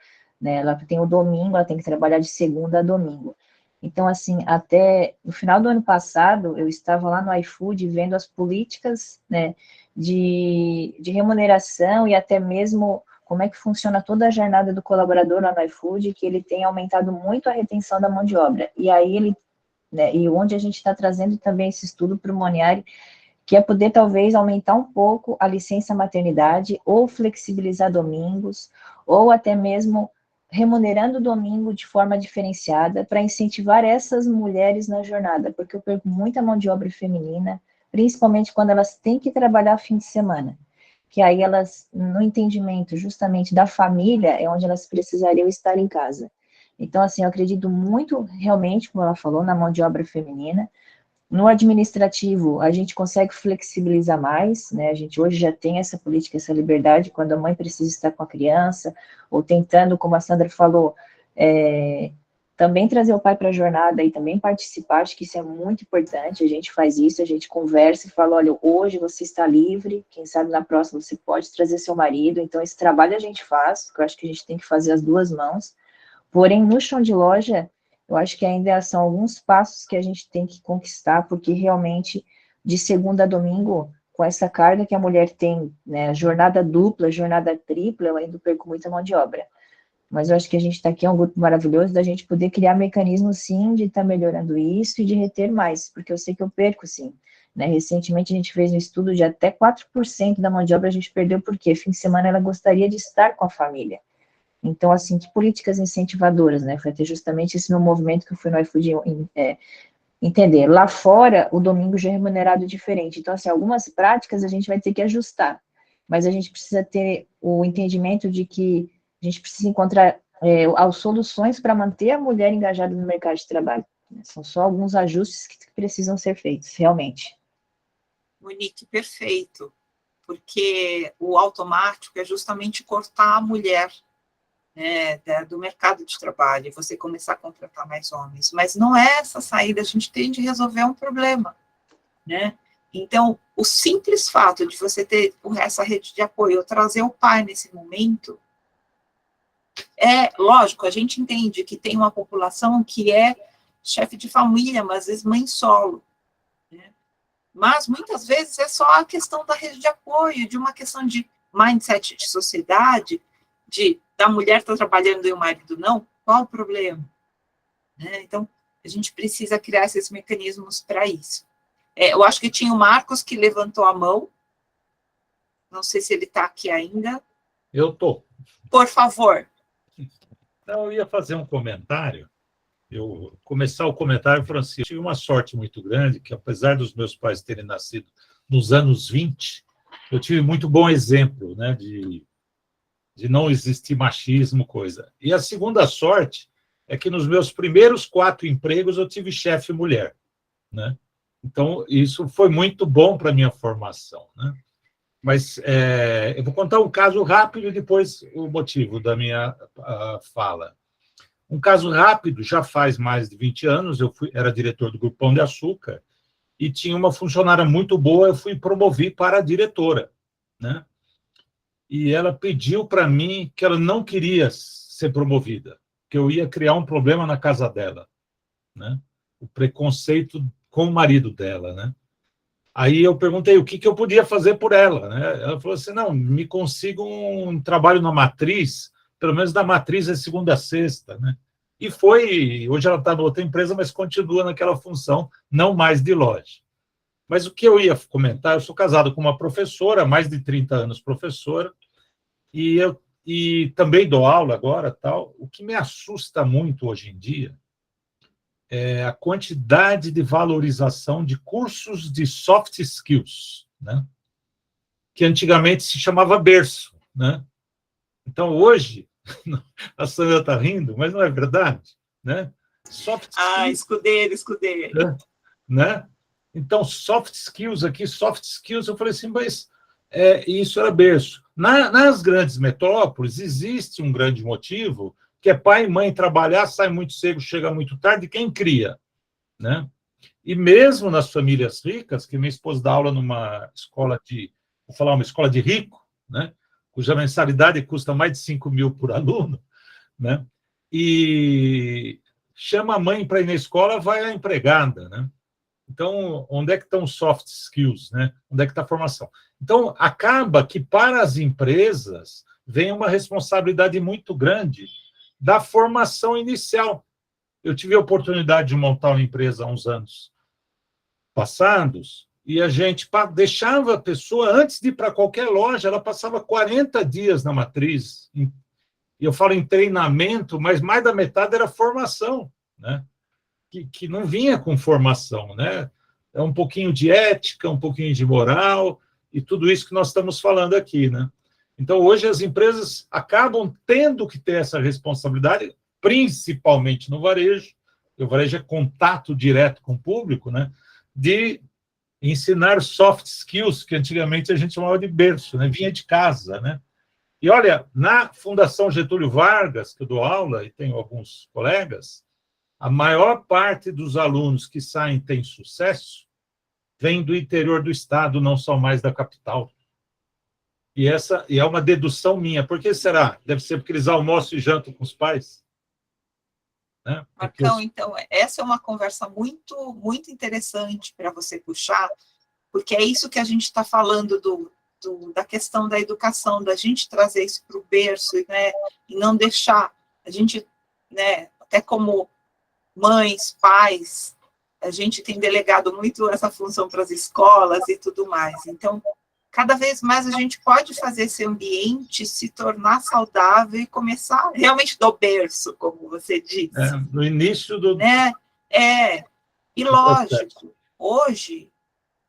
tem o domingo, ela tem que trabalhar de segunda a domingo. Então, assim, até no final do ano passado, eu estava lá no iFood vendo as políticas, né, de remuneração e até mesmo como é que funciona toda a jornada do colaborador lá no iFood, que ele tem aumentado muito a retenção da mão de obra. E aí e onde a gente está trazendo também esse estudo para o Moniari, que é poder talvez aumentar um pouco a licença maternidade, ou flexibilizar domingos, ou até mesmo remunerando o domingo de forma diferenciada, para incentivar essas mulheres na jornada, porque eu perco muita mão de obra feminina, principalmente quando elas têm que trabalhar fim de semana, que aí elas, no entendimento justamente da família, é onde elas precisariam estar em casa. Então, assim, eu acredito muito, realmente, como ela falou, na mão de obra feminina. No administrativo, a gente consegue flexibilizar mais, né? A gente hoje já tem essa política, essa liberdade, quando a mãe precisa estar com a criança, ou tentando, como a Sandra falou, também trazer o pai para a jornada e também participar, acho que isso é muito importante, a gente faz isso, a gente conversa e fala, olha, hoje você está livre, quem sabe na próxima você pode trazer seu marido, então esse trabalho a gente faz, porque eu acho que a gente tem que fazer as duas mãos, porém, no chão de loja, eu acho que ainda são alguns passos que a gente tem que conquistar, porque realmente, de segunda a domingo, com essa carga que a mulher tem, né, jornada dupla, jornada tripla, eu ainda perco muita mão de obra. Mas eu acho que a gente está aqui, é um grupo maravilhoso, da gente poder criar mecanismos, sim, de estar melhorando isso e de reter mais, porque eu sei que eu perco, sim. Né? Recentemente, a gente fez um estudo de até 4% da mão de obra a gente perdeu, porque fim de semana ela gostaria de estar com a família. Então, assim, que políticas incentivadoras, né? Foi até justamente esse meu movimento que eu fui no iFood entender. Lá fora, o domingo já é remunerado diferente. Então, assim, algumas práticas a gente vai ter que ajustar, mas a gente precisa ter o entendimento de que a gente precisa encontrar as soluções para manter a mulher engajada no mercado de trabalho. São só alguns ajustes que precisam ser feitos, realmente. Monique, perfeito, porque o automático é justamente cortar a mulher, né, do mercado de trabalho, e você começar a contratar mais homens, mas não é essa saída, a gente tem de resolver um problema, né? Então, o simples fato de você ter essa rede de apoio, trazer o pai nesse momento, lógico, a gente entende que tem uma população que é chefe de família, mas às vezes mãe solo, né? Mas muitas vezes é só a questão da rede de apoio, de uma questão de mindset de sociedade, da mulher estar trabalhando e o marido não, qual o problema? Né? Então, a gente precisa criar esses mecanismos para isso. Eu acho que tinha o Marcos que levantou a mão, não sei se ele está aqui ainda. Eu estou. Por favor. Então, eu ia fazer um comentário, começar o comentário falando assim, eu tive uma sorte muito grande, que apesar dos meus pais terem nascido nos anos 20, eu tive muito bom exemplo, né, de não existir machismo, coisa. E a segunda sorte é que nos meus primeiros 4 empregos eu tive chefe mulher, né? Então, isso foi muito bom para a minha formação, né? Mas eu vou contar um caso rápido e depois o motivo da minha fala. Um caso rápido, já faz mais de 20 anos, era diretor do Grupo Pão de Açúcar, e tinha uma funcionária muito boa, eu fui promover para a diretora, né? E ela pediu para mim que ela não queria ser promovida, que eu ia criar um problema na casa dela, né? O preconceito com o marido dela, né? Aí eu perguntei o que eu podia fazer por ela, né? Ela falou assim, não, me consiga um trabalho na matriz, pelo menos na matriz é segunda a sexta, né? E foi, hoje ela está em outra empresa, mas continua naquela função, não mais de loja. Mas o que eu ia comentar, eu sou casado com uma professora, mais de 30 anos professora, e também dou aula agora, tal. O que me assusta muito hoje em dia é a quantidade de valorização de cursos de soft skills, né? Que antigamente se chamava berço, né? Então, hoje, a Sandra está rindo, mas não é verdade, né? Soft skills. Escudeiro. Né? Então, soft skills aqui, soft skills, eu falei assim, mas isso era berço. Nas grandes metrópoles, existe um grande motivo, que é pai e mãe trabalhar, sai muito cedo, chega muito tarde, quem cria, né? E mesmo nas famílias ricas, que minha esposa dá aula numa escola vou falar, uma escola de rico, né? Cuja mensalidade custa mais de 5 mil por aluno, né? E chama a mãe para ir na escola, vai a empregada, né? Então, onde é que estão os soft skills, né? Onde é que está a formação? Então, acaba que para as empresas vem uma responsabilidade muito grande da formação inicial. Eu tive a oportunidade de montar uma empresa há uns anos passados, e a gente deixava a pessoa, antes de ir para qualquer loja, ela passava 40 dias na matriz. E eu falo em treinamento, mas mais da metade era formação, né? Que não vinha com formação, né? É um pouquinho de ética, um pouquinho de moral, e tudo isso que nós estamos falando aqui, né? Então, hoje as empresas acabam tendo que ter essa responsabilidade, principalmente no varejo, o varejo é contato direto com o público, né? De ensinar soft skills, que antigamente a gente chamava de berço, né? Vinha de casa, né? E olha, na Fundação Getúlio Vargas, que eu dou aula, e tenho alguns colegas, a maior parte dos alunos que saem tem sucesso vem do interior do estado, não são mais da capital. E é uma dedução minha. Por que será? Deve ser porque eles almoçam e jantam com os pais. Né? Marcão, então, essa é uma conversa muito, muito interessante para você puxar, porque é isso que a gente está falando da questão da educação, da gente trazer isso para o berço, né, e não deixar a gente, né, até como mães, pais, a gente tem delegado muito essa função para as escolas e tudo mais. Então, cada vez mais a gente pode fazer esse ambiente se tornar saudável e começar realmente do berço, como você disse. No início do... Né? E lógico, hoje,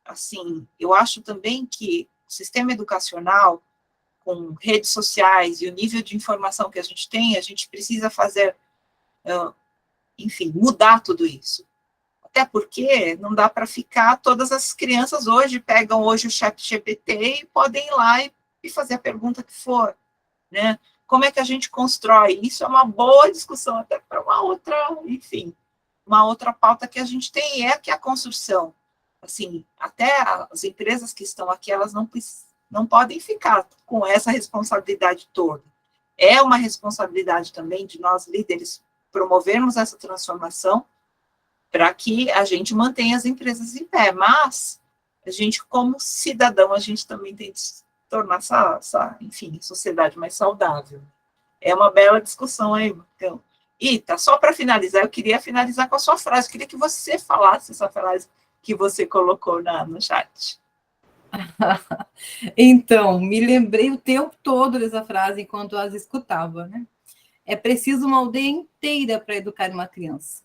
assim, eu acho também que o sistema educacional, com redes sociais e o nível de informação que a gente tem, a gente precisa fazer, enfim, mudar tudo isso. Até porque não dá para ficar, todas as crianças hoje pegam hoje o ChatGPT e podem ir lá e fazer a pergunta que for, né? Como é que a gente constrói? Isso é uma boa discussão até para uma outra, enfim, uma outra pauta que a gente tem, que é a construção. Assim, até as empresas que estão aqui, elas não podem ficar com essa responsabilidade toda. É uma responsabilidade também de nós, líderes, promovermos essa transformação para que a gente mantenha as empresas em pé, mas a gente, como cidadão, a gente também tem que tornar essa enfim, sociedade mais saudável. É uma bela discussão aí, então. Ita, só para finalizar, eu queria finalizar com a sua frase, eu queria que você falasse essa frase que você colocou no chat. Então, me lembrei o tempo todo dessa frase enquanto as escutava, né? É preciso uma aldeia inteira para educar uma criança.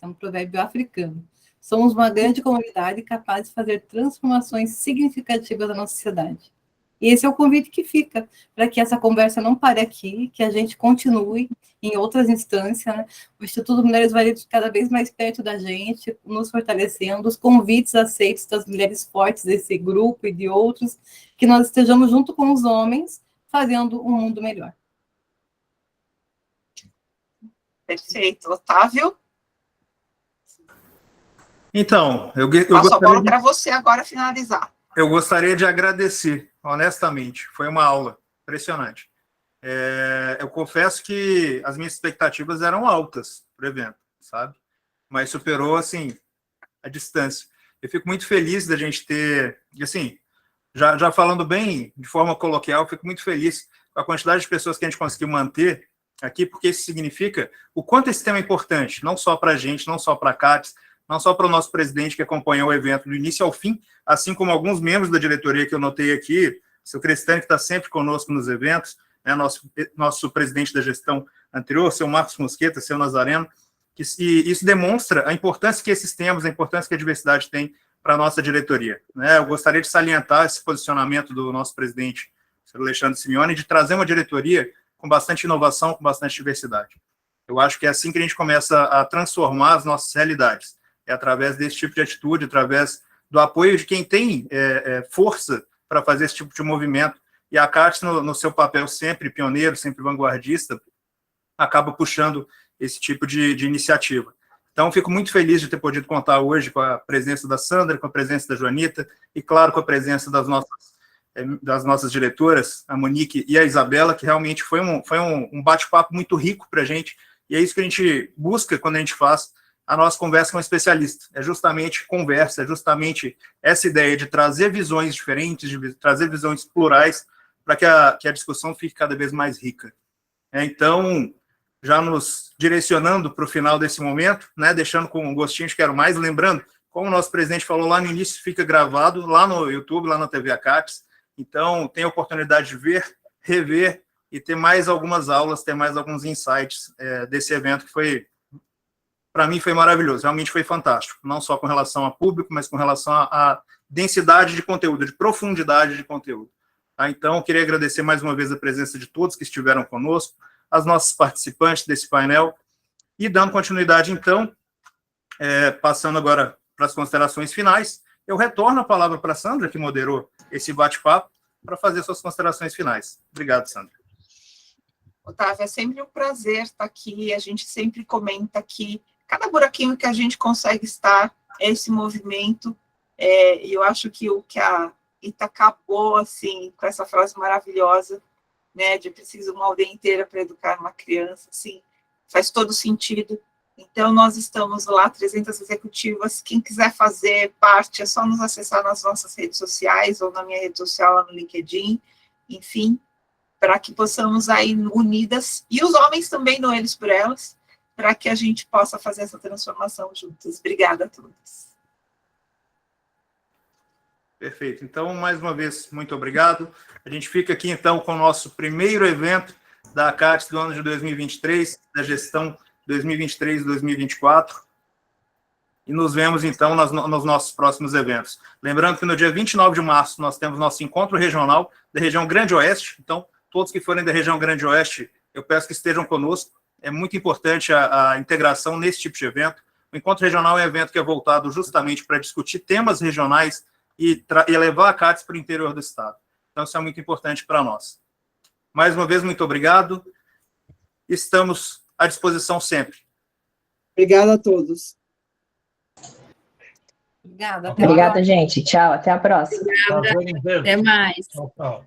É um provérbio africano. Somos uma grande comunidade capaz de fazer transformações significativas na nossa sociedade. E esse é o convite que fica, para que essa conversa não pare aqui, que a gente continue em outras instâncias, né? O Instituto Mulheres Válidas cada vez mais perto da gente, nos fortalecendo, os convites aceitos das mulheres fortes desse grupo e de outros, que nós estejamos junto com os homens, fazendo um mundo melhor. Perfeito. Otávio? Então, Passo a bola para você agora finalizar. Eu gostaria de agradecer, honestamente. Foi uma aula impressionante. Eu confesso que as minhas expectativas eram altas para o evento, sabe? Mas superou, assim, a distância. Eu fico muito feliz da gente ter... E, assim, já falando bem, de forma coloquial, eu fico muito feliz com a quantidade de pessoas que a gente conseguiu manter aqui, porque isso significa o quanto esse tema é importante, não só para a gente, não só para a CATES, não só para o nosso presidente que acompanhou o evento do início ao fim, assim como alguns membros da diretoria que eu notei aqui, o seu Cristani, que está sempre conosco nos eventos, né, nosso presidente da gestão anterior, seu Marcos Mosqueta, seu Nazareno, e isso demonstra a importância que esses temas, a importância que a diversidade tem para a nossa diretoria. Né? Eu gostaria de salientar esse posicionamento do nosso presidente, o senhor Alexandre Simeone, de trazer uma diretoria com bastante inovação, com bastante diversidade. Eu acho que é assim que a gente começa a transformar as nossas realidades. É através desse tipo de atitude, através do apoio de quem tem força para fazer esse tipo de movimento. E a CATES, no seu papel sempre pioneiro, sempre vanguardista, acaba puxando esse tipo de iniciativa. Então, fico muito feliz de ter podido contar hoje com a presença da Sandra, com a presença da Joanita e, claro, com a presença das nossas diretoras, a Monique e a Isabela, que realmente foi um bate-papo muito rico para a gente, e é isso que a gente busca quando a gente faz a nossa conversa com um especialista. É justamente conversa, é justamente essa ideia de trazer visões diferentes, de trazer visões plurais, para que a discussão fique cada vez mais rica. Então, já nos direcionando para o final desse momento, né, deixando com um gostinho de quero mais, lembrando, como o nosso presidente falou lá no início, fica gravado lá no YouTube, lá na TV CATES, então tem a oportunidade de ver, rever e ter mais algumas aulas, ter mais alguns insights desse evento que foi, para mim, foi maravilhoso, realmente foi fantástico, não só com relação a público, mas com relação à densidade de conteúdo, de profundidade de conteúdo. Tá? Então, eu queria agradecer mais uma vez a presença de todos que estiveram conosco, as nossas participantes desse painel, e dando continuidade, então, passando agora para as considerações finais, eu retorno a palavra para a Sandra, que moderou esse bate-papo, para fazer suas considerações finais. Obrigado, Sandra. Otávio, é sempre um prazer estar aqui, a gente sempre comenta que cada buraquinho que a gente consegue estar é esse movimento, e eu acho que o que a Ita acabou, assim, com essa frase maravilhosa, né, de preciso uma aldeia inteira para educar uma criança, assim, faz todo sentido. Então, nós estamos lá, 300 executivas, quem quiser fazer parte, é só nos acessar nas nossas redes sociais, ou na minha rede social, lá no LinkedIn, enfim, para que possamos aí unidas, e os homens também, não eles por elas, para que a gente possa fazer essa transformação juntos. Obrigada a todos. Perfeito. Então, mais uma vez, muito obrigado. A gente fica aqui, então, com o nosso primeiro evento da CATES do ano de 2023, da gestão 2023-2024. E nos vemos, então, nos nossos próximos eventos. Lembrando que no dia 29 de março nós temos nosso encontro regional da região Grande Oeste. Então, todos que forem da região Grande Oeste, eu peço que estejam conosco. É muito importante a integração nesse tipo de evento. O encontro regional é um evento que é voltado justamente para discutir temas regionais e levar a CATES para o interior do estado. Então, isso é muito importante para nós. Mais uma vez, muito obrigado. Estamos à disposição sempre. Obrigada a todos. Obrigada. Obrigada, gente. Tchau, até a próxima. Prazer em vê-los. Até mais. Tchau, tchau.